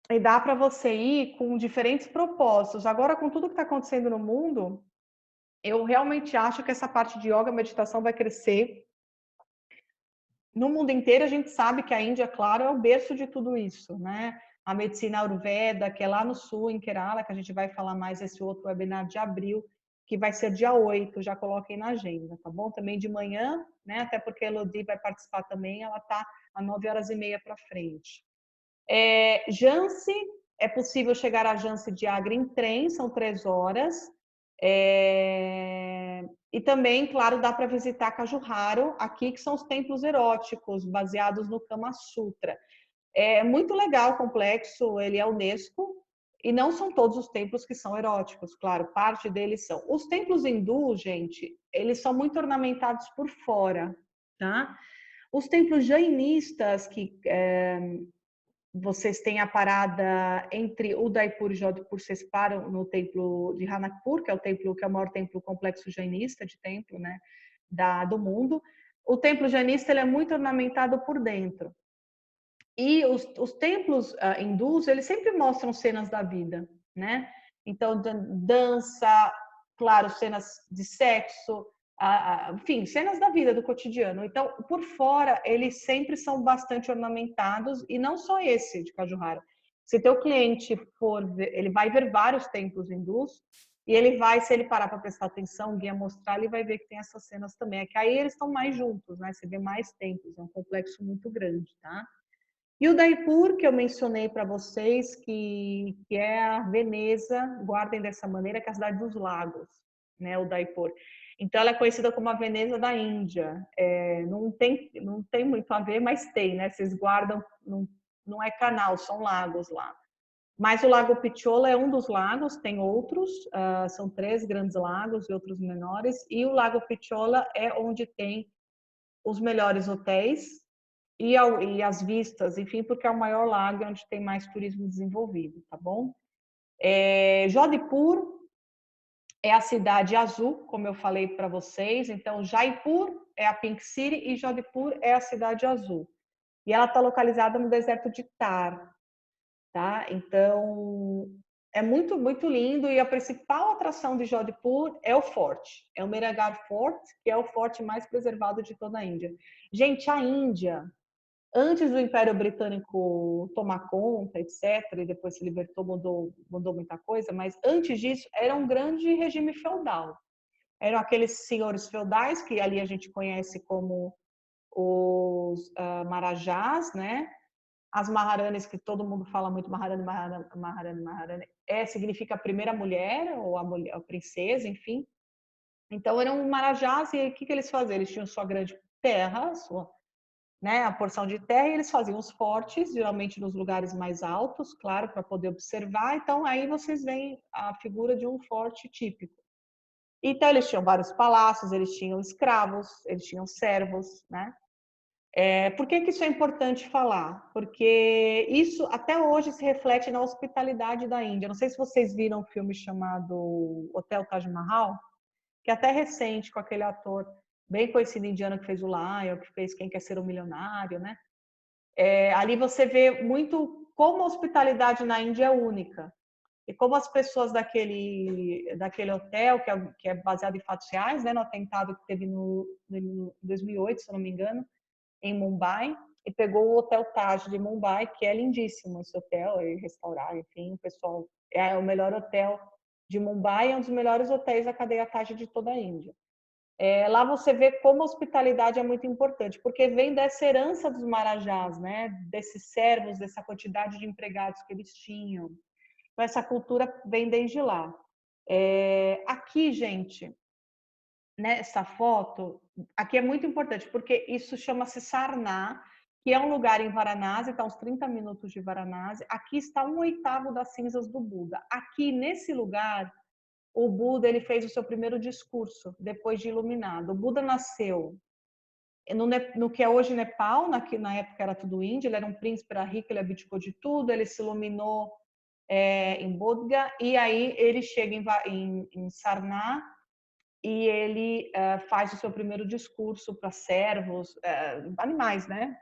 E dá para você ir com diferentes propósitos. Agora, com tudo que está acontecendo no mundo, eu realmente acho que essa parte de yoga, meditação vai crescer. No mundo inteiro, a gente sabe que a Índia, claro, é o berço de tudo isso, né? A medicina Ayurveda, que é lá no sul, em Kerala, que a gente vai falar mais esse outro webinar de abril, que vai ser dia 8, já coloquem na agenda, tá bom? Também de manhã, né? Até porque a Elodie vai participar também, ela tá às 9h30 para frente. Jhansi, é possível chegar a Jhansi de Agra em trem, são 3 horas. E também, claro, dá para visitar Kajurharo aqui, que são os templos eróticos, baseados no Kama Sutra. É muito legal o complexo, ele é Unesco, e não são todos os templos que são eróticos, claro, parte deles são. Os templos hindus, gente, eles são muito ornamentados por fora, tá? Os templos jainistas, vocês têm a parada entre Udaipur e Jodhpur, vocês param no templo de Ranakpur, que é o templo que é o maior templo complexo jainista de templo, né, do mundo. O templo jainista ele é muito ornamentado por dentro. E os templos hindus, eles sempre mostram cenas da vida, né? Então, dança, claro, cenas de sexo, enfim, cenas da vida, do cotidiano. Então, por fora, eles sempre são bastante ornamentados, e não só esse de Kajurara. Se teu cliente for ver, ele vai ver vários templos hindus, e ele vai, se ele parar para prestar atenção, o guia mostrar, ele vai ver que tem essas cenas também. É que aí eles estão mais juntos, né? Você vê mais templos, é um complexo muito grande, tá? E o Udaipur, que eu mencionei para vocês, que é a Veneza, guardem dessa maneira, que é a cidade dos lagos, né, o Udaipur. Então, ela é conhecida como a Veneza da Índia. Não tem muito a ver, mas tem, né? Vocês guardam, não é canal, são lagos lá. Mas o Lago Pichola é um dos lagos, tem outros, são 3 grandes lagos e outros menores. E o Lago Pichola é onde tem os melhores hotéis, e as vistas, enfim, porque é o maior lago onde tem mais turismo desenvolvido, tá bom? Jodhpur é a cidade azul, como eu falei para vocês. Então, Jaipur é a Pink City e Jodhpur é a cidade azul. E ela está localizada no deserto de Thar, tá? Então, é muito, muito lindo. E a principal atração de Jodhpur é o forte. É o Mehrangarh Fort, que é o forte mais preservado de toda a Índia. Gente, a Índia, antes do Império Britânico tomar conta, etc., e depois se libertou, mudou muita coisa, mas antes disso era um grande regime feudal. Eram aqueles senhores feudais, que ali a gente conhece como os Marajás, né? As Maharanis, que todo mundo fala muito Maharani, Maharani, Maharani, Maharani, significa a primeira mulher, ou a princesa, enfim. Então eram Marajás, e o que eles faziam? Eles tinham sua grande terra, né, a porção de terra, e eles faziam os fortes, geralmente nos lugares mais altos, claro, para poder observar. Então, aí vocês veem a figura de um forte típico. Então, eles tinham vários palácios, eles tinham escravos, eles tinham servos, né? Por que isso é importante falar? Porque isso até hoje se reflete na hospitalidade da Índia. Não sei se vocês viram um filme chamado Hotel Taj Mahal, que é até recente, com aquele ator bem conhecido indiano que fez o Lion, que fez Quem Quer Ser um Milionário, né? Ali você vê muito como a hospitalidade na Índia é única. E como as pessoas daquele hotel, que é baseado em fatos reais, né, no atentado que teve no 2008, se eu não me engano, em Mumbai, e pegou o Hotel Taj de Mumbai, que é lindíssimo esse hotel, e restaurar, enfim, o pessoal, é o melhor hotel de Mumbai, é um dos melhores hotéis da cadeia Taj de toda a Índia. Lá você vê como a hospitalidade é muito importante, porque vem dessa herança dos marajás, né? Desses servos, dessa quantidade de empregados que eles tinham. Então, essa cultura vem desde lá. Aqui, gente, nessa foto, aqui é muito importante, porque isso chama-se Sarna, que é um lugar em Varanasi, está uns 30 minutos de Varanasi. Aqui está 1/8 das cinzas do Buda. Aqui, nesse lugar, o Buda ele fez o seu primeiro discurso depois de iluminado. O Buda nasceu no que é hoje Nepal, na época era tudo índio, ele era um príncipe, era rico, ele abdicou de tudo, ele se iluminou em Bodh e aí ele chega em Sarna e ele faz o seu primeiro discurso para servos, animais, né?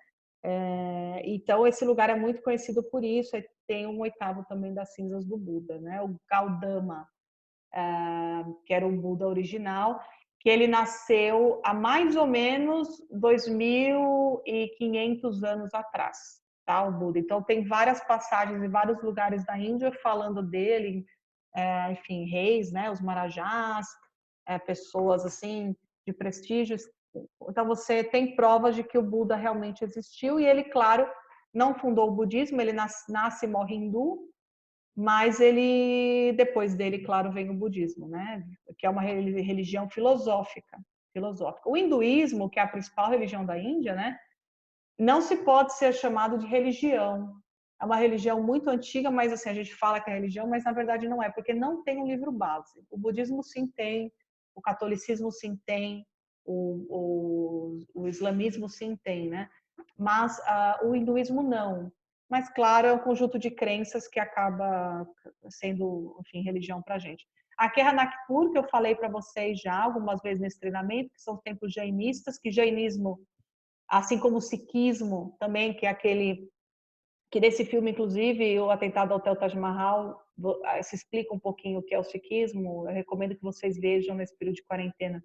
Então esse lugar é muito conhecido por isso, tem 1/8 também das cinzas do Buda, né? O Gautama, que era o Buda original, que ele nasceu há mais ou menos 2.500 anos atrás, tá? O Buda. Então tem várias passagens em vários lugares da Índia falando dele, enfim, reis, né? Os marajás, pessoas assim de prestígio. Então você tem provas de que o Buda realmente existiu e ele, claro, não fundou o budismo, ele nasce e morre hindu, mas ele, depois dele, claro, vem o budismo, né? Que é uma religião filosófica. O hinduísmo, que é a principal religião da Índia, né? Não se pode ser chamado de religião. É uma religião muito antiga, mas assim, a gente fala que é religião, mas na verdade não é, porque não tem um livro base. O budismo sim tem, o catolicismo sim tem, o islamismo sim tem, né? Mas o hinduísmo não. mas claro, é um conjunto de crenças que acaba sendo, enfim, religião para a gente. Aqui é Ranakpur, que eu falei para vocês já algumas vezes nesse treinamento, que são os templos jainistas, que jainismo, assim como o sikhismo também, que é aquele que nesse filme, inclusive, o atentado ao Hotel Taj Mahal, se explica um pouquinho o que é o sikhismo. Eu recomendo que vocês vejam nesse período de quarentena.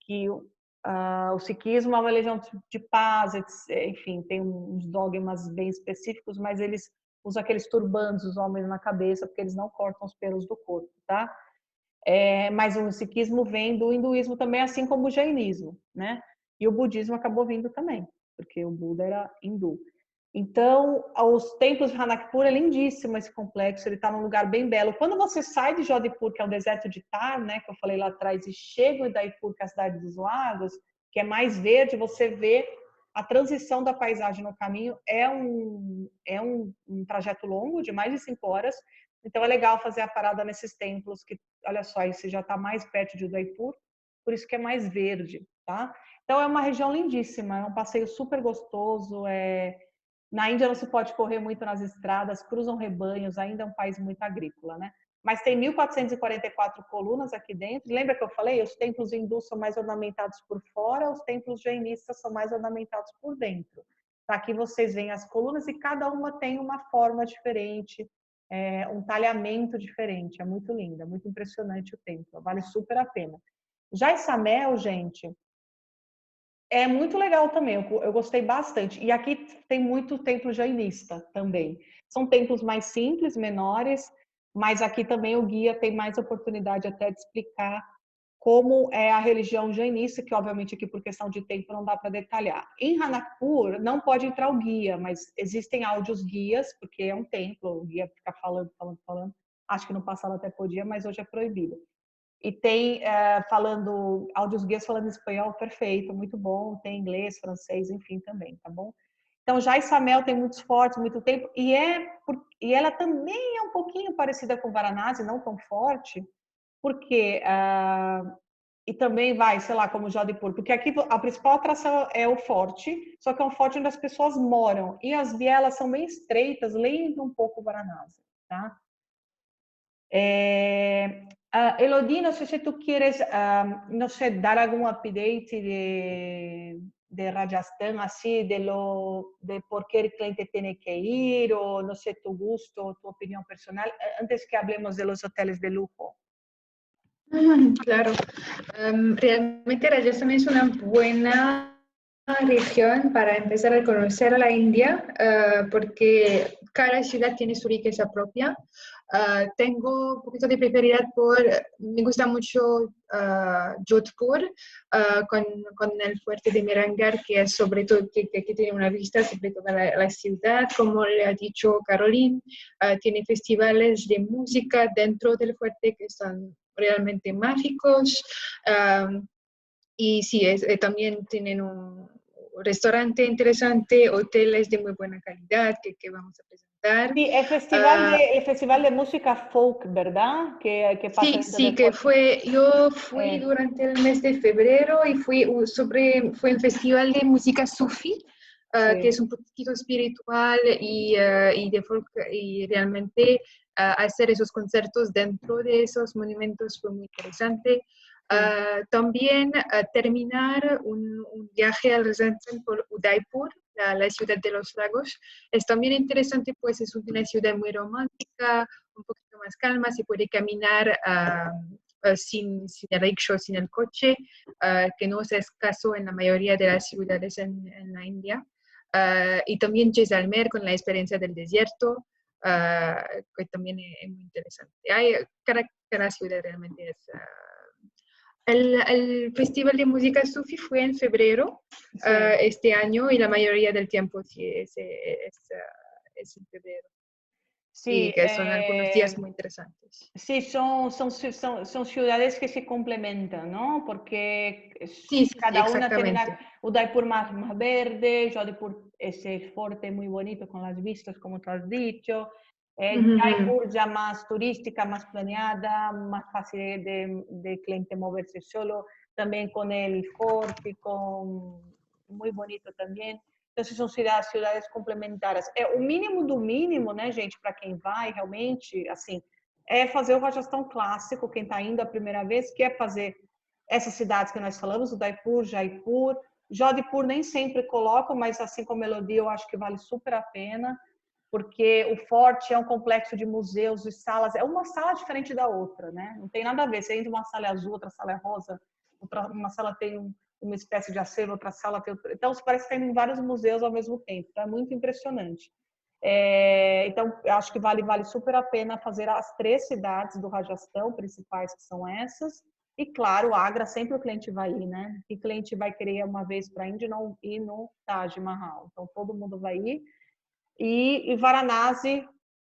Que o sikhismo é uma religião de paz, enfim, tem uns dogmas bem específicos, mas eles usam aqueles turbantes, os homens na cabeça, porque eles não cortam os pelos do corpo, tá? Mas o sikhismo vem do hinduísmo também, assim como o jainismo, né? E o budismo acabou vindo também, porque o Buda era hindu. Então, os templos de Ranakpur é lindíssimo esse complexo, ele está num lugar bem belo. Quando você sai de Jodhpur, que é o deserto de Thar, né, que eu falei lá atrás, e chega em Udaipur, que é a cidade dos lagos, que é mais verde, você vê a transição da paisagem no caminho. É um trajeto longo, de mais de 5 horas, então é legal fazer a parada nesses templos, que, olha só, esse já está mais perto de Udaipur, por isso que é mais verde, tá? Então é uma região lindíssima, é um passeio super gostoso, Na Índia não se pode correr muito nas estradas, cruzam rebanhos, ainda é um país muito agrícola, né? Mas tem 1.444 colunas aqui dentro. Lembra que eu falei? Os templos hindus são mais ornamentados por fora, os templos jainistas são mais ornamentados por dentro. Aqui vocês veem as colunas e cada uma tem uma forma diferente, um talhamento diferente. É muito lindo, é muito impressionante o templo, vale super a pena. Jaisalmer, gente, é muito legal também, eu gostei bastante. E aqui tem muito templo jainista também. São templos mais simples, menores, mas aqui também o guia tem mais oportunidade até de explicar como é a religião jainista, que obviamente aqui por questão de tempo não dá para detalhar. Em Ranakpur não pode entrar o guia, mas existem áudios guias, porque é um templo, o guia fica falando. Acho que no passado até podia, mas hoje é proibido. E tem áudios guias falando espanhol perfeito, muito bom. Tem inglês, francês, enfim, também, tá bom? Então, Jaisalmer tem muitos fortes, muito tempo. E ela também é um pouquinho parecida com Varanasi, não tão forte, porque... e também vai, sei lá, como Jodhpur, porque aqui a principal atração é o forte, só que é um forte onde as pessoas moram. E as vielas são bem estreitas, lembra um pouco o Varanasi, tá? Elodie, no sé si tú quieres, no sé, dar algún update de Rajasthan, así, de por qué el cliente tiene que ir, o no sé, tu gusto, tu opinión personal, antes que hablemos de los hoteles de lujo. Claro, realmente Rajasthan es una buena región para empezar a conocer a la India, porque cada ciudad tiene su riqueza propia. Tengo un poquito de preferidad me gusta mucho Jodhpur, con el fuerte de Mirangar, que es sobre todo, que tiene una vista sobre toda la ciudad, como le ha dicho Caroline, tiene festivales de música dentro del fuerte que son realmente mágicos. Y sí, también tienen un restaurante interesante, hoteles de muy buena calidad que vamos a presentar. Sí, el festival de música folk, ¿verdad? Que pasa sí, yo fui durante el mes de febrero y fue un festival de música sufi, que es un poquito espiritual y de folk, y realmente hacer esos conciertos dentro de esos monumentos fue muy interesante. También terminar un viaje al Rajasthan por Udaipur, la ciudad de los lagos, es también interesante, pues es una ciudad muy romántica, un poquito más calma, se puede caminar sin el rickshaw, sin el coche, que no es escaso en la mayoría de las ciudades en la India. Y también Jaisalmer con la experiencia del desierto, que también es muy interesante. Cada ciudad realmente es... El Festival de Música Sufi fue en febrero este año y la mayoría del tiempo sí es en febrero. Sí, que son algunos días muy interesantes. Sí, son ciudades que se complementan, ¿no? Porque cada una tiene Udaipur más verde, Jodhpur es fuerte, muy bonito con las vistas, como tú has dicho. Jaipur ya más turística, más planeada, más fácil de cliente moverse solo, también con el forte, muy bonito también. Então, se são cidades complementares. É o mínimo do mínimo, né, gente, para quem vai realmente, assim, é fazer o Rajastão clássico, quem está indo a primeira vez, que é fazer essas cidades que nós falamos, Udaipur, Jaipur, Jodhpur nem sempre colocam, mas assim como Melodia, eu acho que vale super a pena, porque o forte é um complexo de museus e salas, é uma sala diferente da outra, né? Não tem nada a ver, você entra uma sala é azul, outra sala é rosa, uma sala tem uma espécie de acervo, outra sala tem outra... Então, parece que tem em vários museus ao mesmo tempo, então é muito impressionante. Então, eu acho que vale super a pena fazer as 3 cidades do Rajastão, principais, que são essas. E, claro, Agra, sempre o cliente vai ir, né? E o cliente vai querer uma vez para a Índia e não ir no Taj Mahal. Então, todo mundo vai ir. E Varanasi,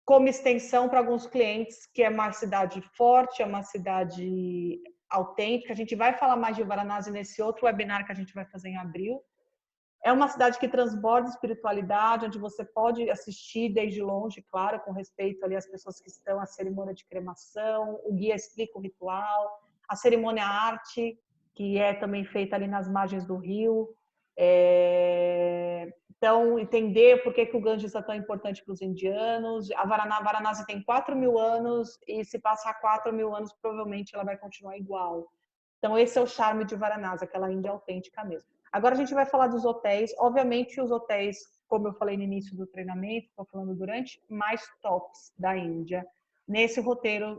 como extensão para alguns clientes, que é uma cidade forte, é uma cidade autêntica. A gente vai falar mais de Varanasi nesse outro webinar que a gente vai fazer em abril. É uma cidade que transborda espiritualidade, onde você pode assistir desde longe, claro, com respeito ali às pessoas que estão à cerimônia de cremação, o guia explica o ritual, a cerimônia arte, que é também feita ali nas margens do rio. Então, entender por que o Ganges é tão importante para os indianos. A Varanasi tem 4.000 anos e se passar 4.000 anos, provavelmente ela vai continuar igual. Então, esse é o charme de Varanasi, aquela Índia autêntica mesmo. Agora a gente vai falar dos hotéis. Obviamente, os hotéis, como eu falei no início do treinamento, estou falando durante, mais tops da Índia, nesses roteiros,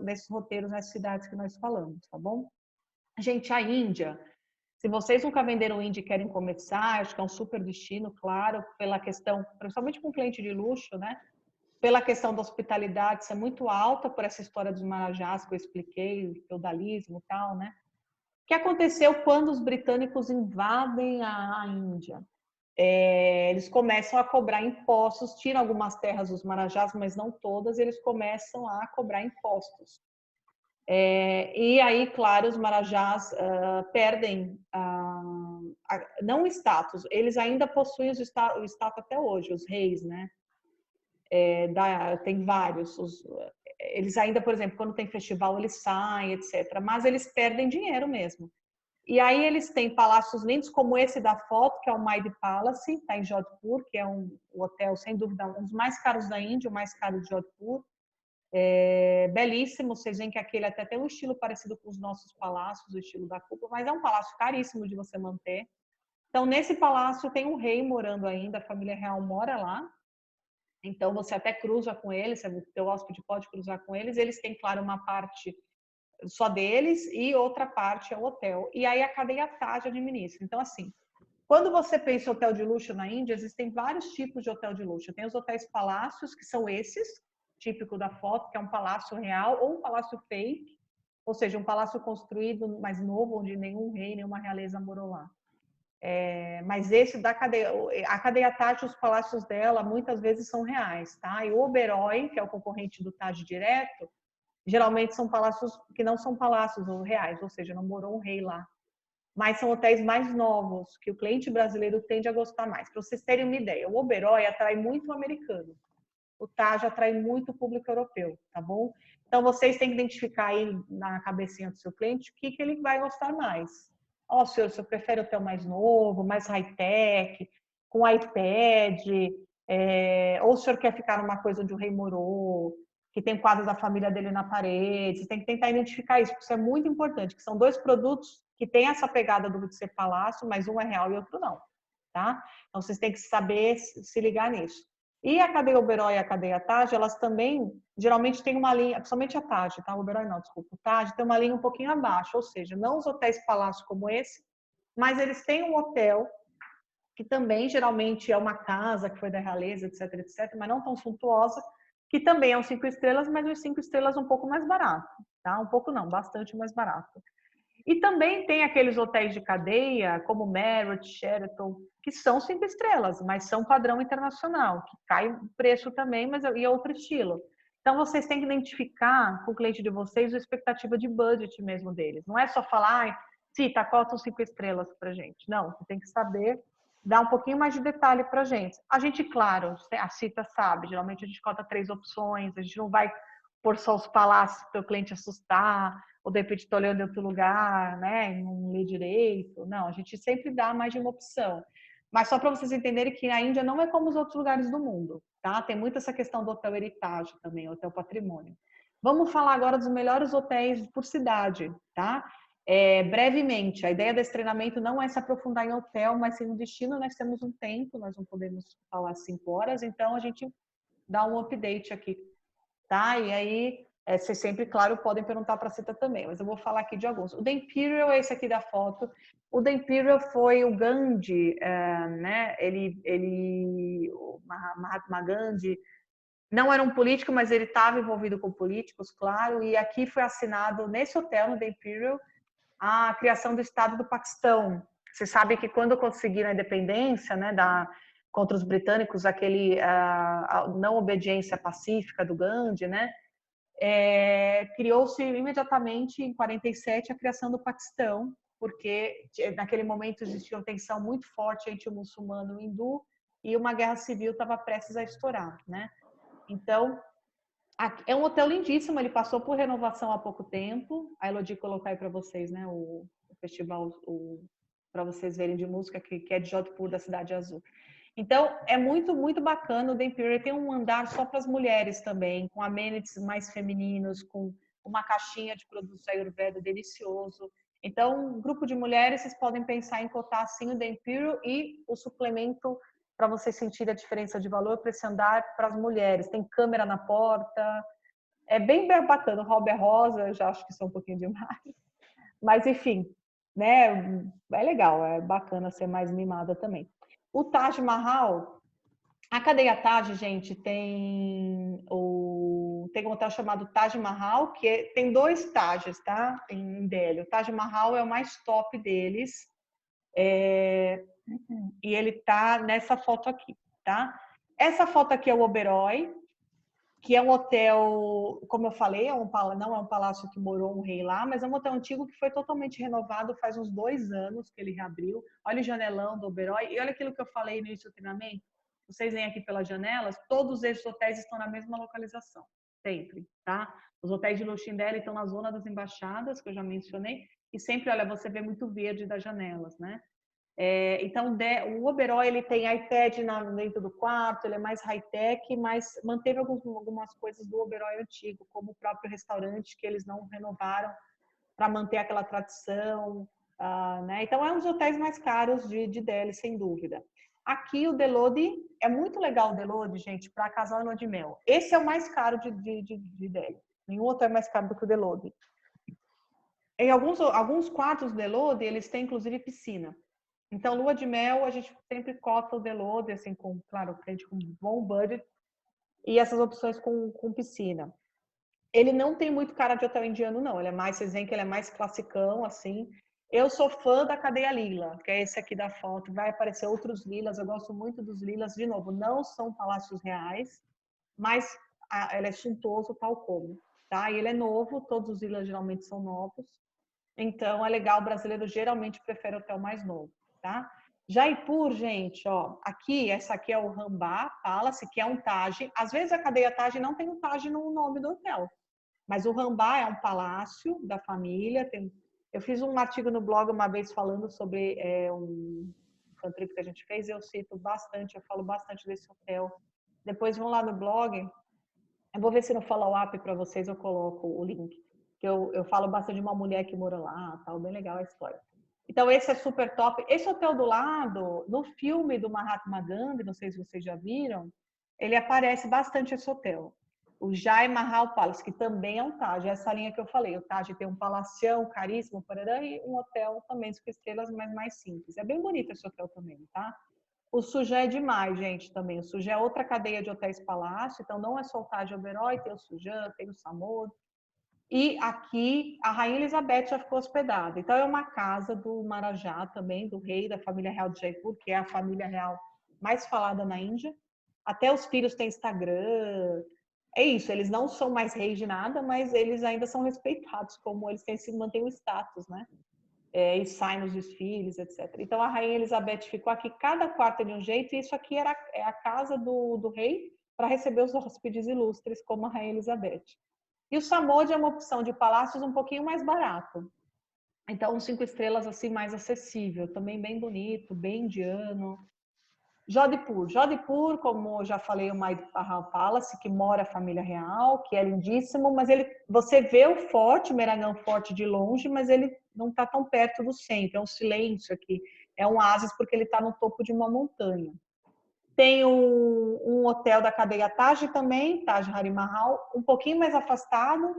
nas cidades que nós falamos, tá bom? Gente, a Índia, se vocês nunca venderam Índia e querem começar, acho que é um super destino, claro, pela questão, principalmente com cliente de luxo, né? Pela questão da hospitalidade ser muito alta, por essa história dos marajás que eu expliquei, feudalismo e tal, né? O que aconteceu quando os britânicos invadem a Índia? Eles começam a cobrar impostos, tiram algumas terras dos marajás, mas não todas, e eles começam a cobrar impostos. E aí, claro, os marajás perdem, não o status, eles ainda possuem o status até hoje, os reis, né? Tem vários, eles ainda, por exemplo, quando tem festival, eles saem, etc. Mas eles perdem dinheiro mesmo. E aí eles têm palácios lindos, como esse da foto, que é o Maid Palace, está em Jodhpur, que é um hotel, sem dúvida, um dos mais caros da Índia, o mais caro de Jodhpur. Belíssimo, vocês veem que aquele até tem um estilo parecido com os nossos palácios, o estilo da cúpula, mas é um palácio caríssimo de você manter. Então, nesse palácio tem um rei morando ainda, a família real mora lá. Então, você até cruza com eles, o teu hóspede pode cruzar com eles. Eles têm, claro, uma parte só deles e outra parte é o hotel. E aí a cadeia Taj administra. Então, assim, quando você pensa em hotel de luxo na Índia, existem vários tipos de hotel de luxo. Tem os hotéis palácios, que são esses, típico da foto, que é um palácio real ou um palácio fake, ou seja, um palácio construído mais novo, onde nenhum rei, nenhuma realeza morou lá. Mas esse da cadeia, a cadeia Taj, os palácios dela, muitas vezes são reais, tá? E o Oberoi, que é o concorrente do Taj direto, geralmente são palácios que não são palácios reais, ou seja, não morou um rei lá. Mas são hotéis mais novos, que o cliente brasileiro tende a gostar mais. Para vocês terem uma ideia, o Oberoi atrai muito o americano. O Taj atrai muito o público europeu, tá bom? Então, vocês têm que identificar aí na cabecinha do seu cliente o que ele vai gostar mais. Ó, senhor, você prefere hotel mais novo, mais high-tech, com iPad, ou o senhor quer ficar numa coisa onde o rei morou, que tem quadros da família dele na parede? Você tem que tentar identificar isso, porque isso é muito importante, que são 2 produtos que têm essa pegada do ser palácio, mas um é real e outro não, tá? Então, vocês têm que saber se ligar nisso. E a cadeia Oberoi e a cadeia Taj, elas também, geralmente, têm uma linha, principalmente a Taj, tá? O Oberoi não, desculpa. O Taj tem uma linha um pouquinho abaixo, ou seja, não os hotéis palácio como esse, mas eles têm um hotel que também, geralmente, é uma casa que foi da realeza, etc, etc, mas não tão suntuosa, que também é um 5 estrelas, mas os 5 estrelas um pouco mais barato, tá? Um pouco não, bastante mais barato. E também tem aqueles hotéis de cadeia, como Marriott, Sheraton, que são 5 estrelas, mas são padrão internacional, que cai o preço também, mas é outro estilo. Então, vocês têm que identificar com o cliente de vocês a expectativa de budget mesmo deles. Não é só falar, Cita, cota 5 estrelas para gente. Não, você tem que saber dar um pouquinho mais de detalhe para a gente. A gente, claro, a Cita sabe, geralmente a gente cota 3 opções, a gente não vai pôr só os palácios para o cliente assustar, ou de repente está olhando em outro lugar, né, não lê direito. Não, a gente sempre dá mais de uma opção. Mas só para vocês entenderem que a Índia não é como os outros lugares do mundo, tá? Tem muito essa questão do hotel heritage também, hotel patrimônio. Vamos falar agora dos melhores hotéis por cidade, tá? Brevemente, a ideia desse treinamento não é se aprofundar em hotel, mas sim no destino. Nós temos um tempo, nós não podemos falar 5 horas, então a gente dá um update aqui, tá? E aí, vocês sempre, claro, podem perguntar para a Cita também, mas eu vou falar aqui de alguns. O The Imperial é esse aqui da foto. O The Imperial foi o Gandhi, né? O Mahatma Gandhi não era um político, mas ele estava envolvido com políticos, claro. E aqui foi assinado nesse hotel, no The Imperial, a criação do Estado do Paquistão. Você sabe que quando conseguiram a independência, né, contra os britânicos, aquele não obediência pacífica do Gandhi, né, criou-se imediatamente em 47 a criação do Paquistão, porque naquele momento existia uma tensão muito forte entre o muçulmano e o hindu e uma guerra civil estava prestes a estourar, né? Então, é um hotel lindíssimo, ele passou por renovação há pouco tempo. A Elodie colocou aí para vocês, né, o festival para vocês verem de música que é de Jodhpur, da Cidade Azul. Então, é muito, muito bacana. O The Imperial tem um andar só para as mulheres também, com amenities mais femininos, com uma caixinha de produtos Ayurveda delicioso. Então, um grupo de mulheres, vocês podem pensar em cotar assim o The Imperial e o suplemento para vocês sentirem a diferença de valor para esse andar para as mulheres. Tem câmera na porta, é bem bacana. O hall é rosa, eu já acho que isso é um pouquinho demais. Mas, enfim, né? É legal, é bacana ser mais mimada também. O Taj Mahal, a cadeia Taj, gente, tem um hotel chamado Taj Mahal, que tem 2 Tajes, tá? Em Delhi. O Taj Mahal é o mais top deles. E ele tá nessa foto aqui, tá? Essa foto aqui é o Oberoi, que é um hotel, como eu falei, não é um palácio que morou um rei lá, mas é um hotel antigo que foi totalmente renovado faz uns 2 anos que ele reabriu. Olha o janelão do Oberoi e olha aquilo que eu falei no início do treinamento. Vocês vêm aqui pelas janelas, todos esses hotéis estão na mesma localização, sempre, tá? Os hotéis de luxo em Delhi estão na zona das embaixadas, que eu já mencionei, e sempre, olha, você vê muito verde das janelas, né? Então, o Oberoi, ele tem iPad dentro do quarto, ele é mais high-tech, mas manteve algumas coisas do Oberoi antigo, como o próprio restaurante, que eles não renovaram para manter aquela tradição. Né? Então, é um dos hotéis mais caros de Delhi, sem dúvida. Aqui, o The Lodhi, é muito legal o The Lodhi, gente, para casal e lua de mel. Esse é o mais caro de Delhi. Nenhum hotel é mais caro do que o The Lodhi. Em alguns quartos do The Lodhi, eles têm, inclusive, piscina. Então, lua de mel, a gente sempre cota o The Lodhi, assim, claro, cliente com bom budget, e essas opções com piscina. Ele não tem muito cara de hotel indiano, não. Ele é mais, vocês veem que ele é mais classicão, assim. Eu sou fã da cadeia Lila, que é esse aqui da foto. Vai aparecer outros lilas, eu gosto muito dos lilas. De novo, não são palácios reais, mas ele é suntuoso tal como, tá? E ele é novo, todos os lilas geralmente são novos. Então, é legal, o brasileiro geralmente prefere hotel mais novo, tá? Jaipur, gente, ó, essa aqui é o Rambagh Palace, que é um Taj. Às vezes a cadeia Taj não tem um Taj no nome do hotel, mas o Rambagh é um palácio da família. Eu fiz um artigo no blog uma vez falando sobre um trip que a gente fez, eu cito bastante, eu falo bastante desse hotel. Depois vão lá no blog, eu vou ver se no follow-up para vocês eu coloco o link. Eu falo bastante de uma mulher que mora lá, tal, bem legal a história. Então, esse é super top. Esse hotel do lado, no filme do Mahatma Gandhi, não sei se vocês já viram, ele aparece bastante esse hotel. O Jai Mahal Palace, que também é um Taj, essa linha que eu falei. O Taj tem um palacião caríssimo, e um hotel também 5 estrelas, mas mais simples. É bem bonito esse hotel também, tá? O Sujan é demais, gente, também. O Sujan é outra cadeia de hotéis palácio, então não é só o Taj Oberoi, tem o Sujan, tem o Samod. E aqui a Rainha Elizabeth já ficou hospedada. Então é uma casa do Maharaja também, do rei da família real de Jaipur, que é a família real mais falada na Índia. Até os filhos têm Instagram. É isso, eles não são mais reis de nada, mas eles ainda são respeitados, como eles mantêm o status, né? E saem nos desfiles, etc. Então a Rainha Elizabeth ficou aqui, cada quarto é de um jeito, e isso aqui é a casa do rei para receber os hóspedes ilustres, como a Rainha Elizabeth. E o Samod é uma opção de palácios um pouquinho mais barato. Então, 5 estrelas assim mais acessível, também bem bonito, bem indiano. Jodhpur, como eu já falei, o Mahal Palace, que mora a família real, que é lindíssimo, mas você vê o forte, o Mehrangarh Forte de longe, mas ele não está tão perto do centro, é um silêncio aqui, é um oásis porque ele está no topo de uma montanha. Tem um hotel da cadeia Taj também, Taj Mahal, um pouquinho mais afastado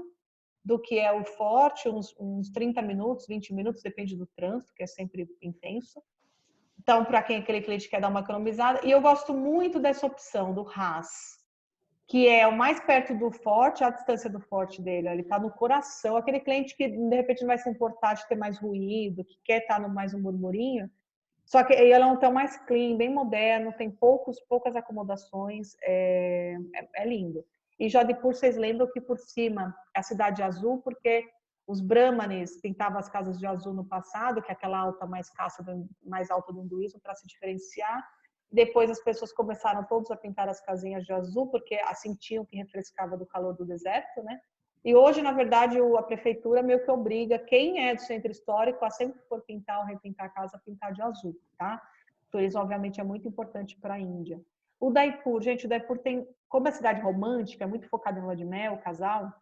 do que é o forte, uns 30 minutos, 20 minutos, depende do trânsito, que é sempre intenso. Então, para quem aquele cliente quer dar uma economizada, e eu gosto muito dessa opção do Ras, que é o mais perto do forte, a distância do forte dele, ele está no coração, aquele cliente que de repente não vai se importar de ter mais ruído, que quer estar no mais um murmurinho, só que ele é um hotel mais clean, bem moderno, tem poucas acomodações, é lindo. E Jodhpur, vocês lembram que por cima é a cidade azul, porque os brahmanes pintavam as casas de azul no passado, que é aquela alta mais alta do hinduísmo, para se diferenciar. Depois as pessoas começaram todos a pintar as casinhas de azul, porque assim tinham que refrescava do calor do deserto, né? E hoje, na verdade, a prefeitura meio que obriga quem é do centro histórico a sempre que for pintar ou repintar a casa, pintar de azul, tá? O turismo, obviamente, é muito importante para a Índia. O Udaipur, gente, o Udaipur tem, como é cidade romântica, é muito focada em lua de mel, casal,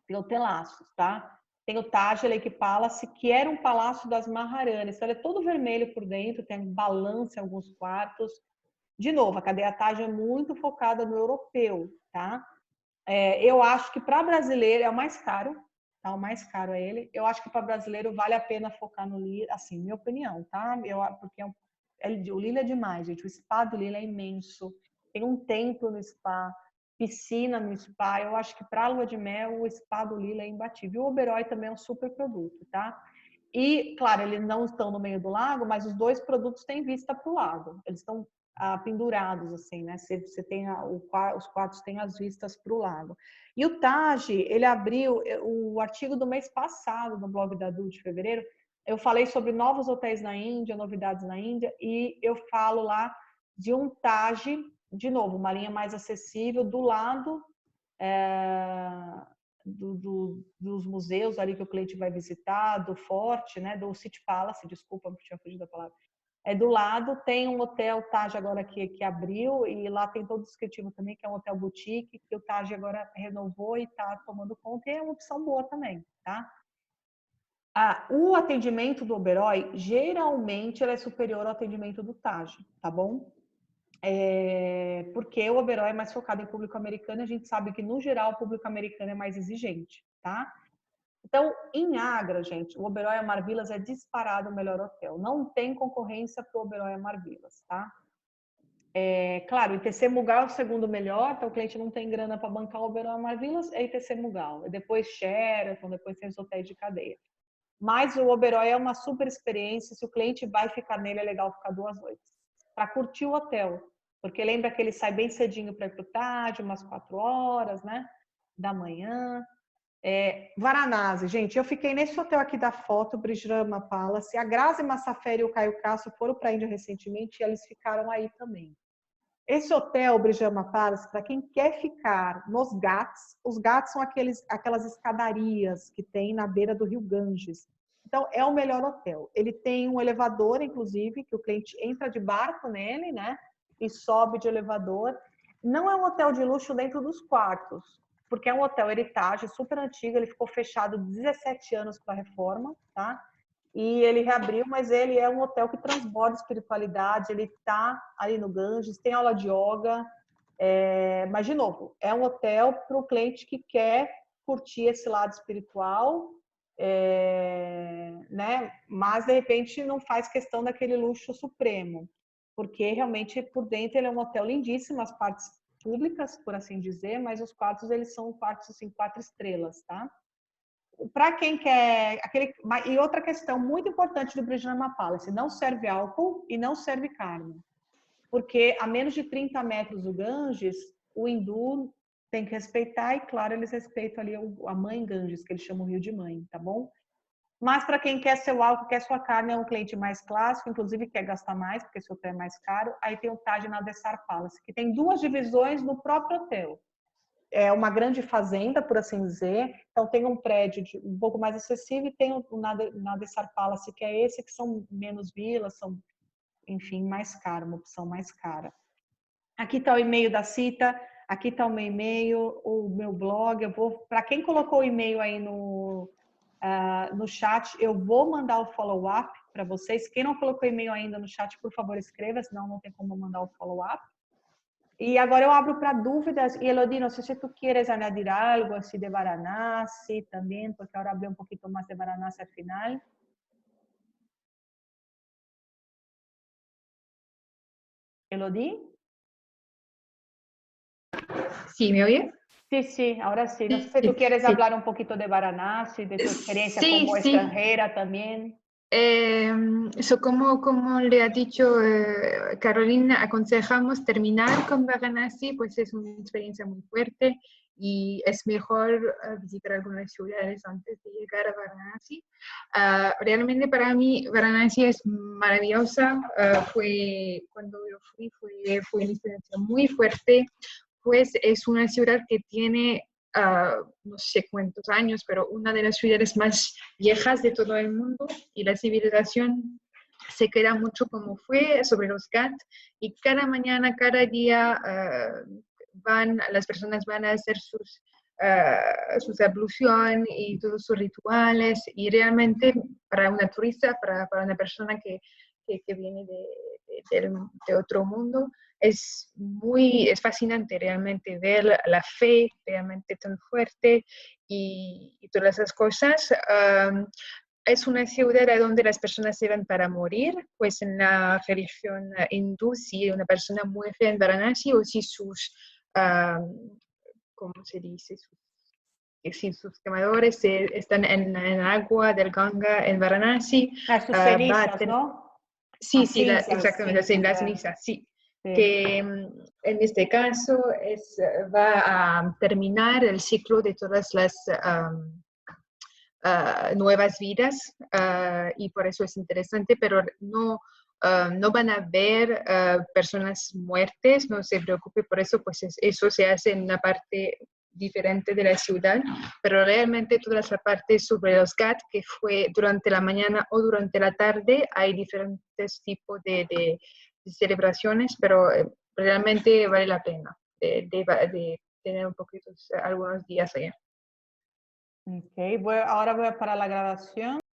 tem hotelaços, tá? Tem o Taj Lake Palace, que era um palácio das Maharanis. Então, ele é todo vermelho por dentro, tem balanço em alguns quartos. De novo, a cadeia Taj é muito focada no europeu, tá? Eu acho que para brasileiro é o mais caro, tá? O mais caro é ele. Eu acho que para brasileiro vale a pena focar no Lila, assim, minha opinião, tá? Porque o Lila é demais, gente. O spa do Lila é imenso. Tem um templo no spa, piscina no spa. Eu acho que para a lua de mel, o spa do Lila é imbatível. O Oberoi também é um super produto, tá? E, claro, eles não estão no meio do lago, mas os dois produtos têm vista para o lago. Eles estão pendurados, assim, né? Você tem os quartos têm as vistas para o lago. E o Taj, ele abriu o artigo do mês passado no blog da Du de fevereiro. Eu falei sobre novos hotéis na Índia, novidades na Índia, e eu falo lá de um Taj, de novo, uma linha mais acessível, do lado dos museus ali que o cliente vai visitar, do Forte, né? Do City Palace, desculpa, eu tinha fugido da palavra. Do lado tem um hotel Taj agora que abriu, e lá tem todo o descritivo também, que é um hotel boutique, que o Taj agora renovou e está tomando conta, e é uma opção boa também, tá? O atendimento do Oberoi, geralmente, ele é superior ao atendimento do Taj, tá bom? Porque o Oberoi é mais focado em público americano, a gente sabe que, no geral, o público americano é mais exigente, tá? Então, em Agra, gente, o Oberoi Amarvilas é disparado o melhor hotel. Não tem concorrência para o Oberoi Amarvilas, tá? Claro, o ITC Mugal é o segundo melhor, então o cliente não tem grana para bancar o Oberoi Amarvilas, é ITC Mugal. E depois Sheraton, depois tem os hotéis de cadeia. Mas o Oberoi é uma super experiência, se o cliente vai ficar nele, é legal ficar 2 noites. Para curtir o hotel, porque lembra que ele sai bem cedinho para ir para o Taj, umas 4 horas, né, da manhã. Varanasi, gente, eu fiquei nesse hotel aqui da foto, Brijrama Palace. A Grazi Massaferi e o Caio Castro foram para a Índia recentemente e eles ficaram aí também. Esse hotel, Brijrama Palace, para quem quer ficar nos Ghats, os Ghats são aquelas escadarias que tem na beira do rio Ganges. Então, é o melhor hotel. Ele tem um elevador, inclusive, que o cliente entra de barco nele, né? E sobe de elevador. Não é um hotel de luxo dentro dos quartos, porque é um hotel heritage, super antigo, ele ficou fechado 17 anos com a reforma, tá? E ele reabriu, mas ele é um hotel que transborda espiritualidade, ele está ali no Ganges, tem aula de yoga, mas, de novo, é um hotel para o cliente que quer curtir esse lado espiritual, né? Mas, de repente, não faz questão daquele luxo supremo, porque realmente por dentro ele é um hotel lindíssimo, as partes públicas, por assim dizer, mas os quartos, eles são quartos assim, 4 estrelas, tá? Para quem quer e outra questão muito importante do Brijrama Palace, não serve álcool e não serve carne, porque a menos de 30 metros do Ganges, o hindu tem que respeitar, e claro, eles respeitam ali a mãe Ganges, que eles chamam o rio de mãe, tá bom? Mas para quem quer seu álcool, quer sua carne, é um cliente mais clássico, inclusive quer gastar mais, porque esse hotel é mais caro. Aí tem o Taj Nadesar Palace, que tem 2 divisões no próprio hotel. É uma grande fazenda, por assim dizer. Então tem um prédio um pouco mais acessível, e tem o Nadesar Palace, que é esse, que são menos vilas, são enfim, mais cara, uma opção mais cara. Aqui está o e-mail da Cita, aqui está o meu e-mail, o meu blog. Eu vou, para quem colocou o e-mail aí no chat, eu vou mandar o follow-up para vocês. Quem não colocou e-mail ainda no chat, por favor, escreva, senão não tem como mandar o follow-up. E agora eu abro para dúvidas. E Elodie, não sei se tu quieres añadir algo assim de Varanasi também, porque agora hablé um pouquinho mais de Varanasi al final. Elodie? ¿Sí me oye? Sí, sí, ahora sí. No sé si Sí, tú quieres sí. hablar un poquito de Varanasi, de tu experiencia Sí, como sí. extranjera también. Como le ha dicho Carolina, aconsejamos terminar con Varanasi, pues es una experiencia muy fuerte y es mejor visitar algunas ciudades antes de llegar a Varanasi. Realmente para mí Varanasi es maravillosa. Cuando yo fue una experiencia muy fuerte, pues es una ciudad que tiene no sé cuántos años, pero una de las ciudades más viejas de todo el mundo, y la civilización se queda mucho como fue sobre los Ghats, y cada mañana, cada día las personas van a hacer sus ablución y todos sus rituales, y realmente para una turista, para una persona que viene de otro mundo, es fascinante realmente ver la fe realmente tan fuerte y todas esas cosas. Es una ciudad donde las personas se van para morir, pues en la religión hindú, si una persona muere en Varanasi o si ¿cómo se dice? Si sus quemadores están en agua del Ganga en Varanasi, Sus cenizas, ¿no? Sí, sí, exactamente, Cinzas, las cenizas, sí. sí. Que en este caso va a terminar el ciclo de todas las nuevas vidas y por eso es interesante, pero no van a ver personas muertes, no se preocupe por eso, pues eso se hace en una parte diferente de la ciudad, pero realmente toda esa parte sobre los Ghats, que fue durante la mañana o durante la tarde, hay diferentes tipos de celebraciones, pero realmente vale la pena de tener un poquito, algunos días allá. Ok, ahora voy a parar la grabación.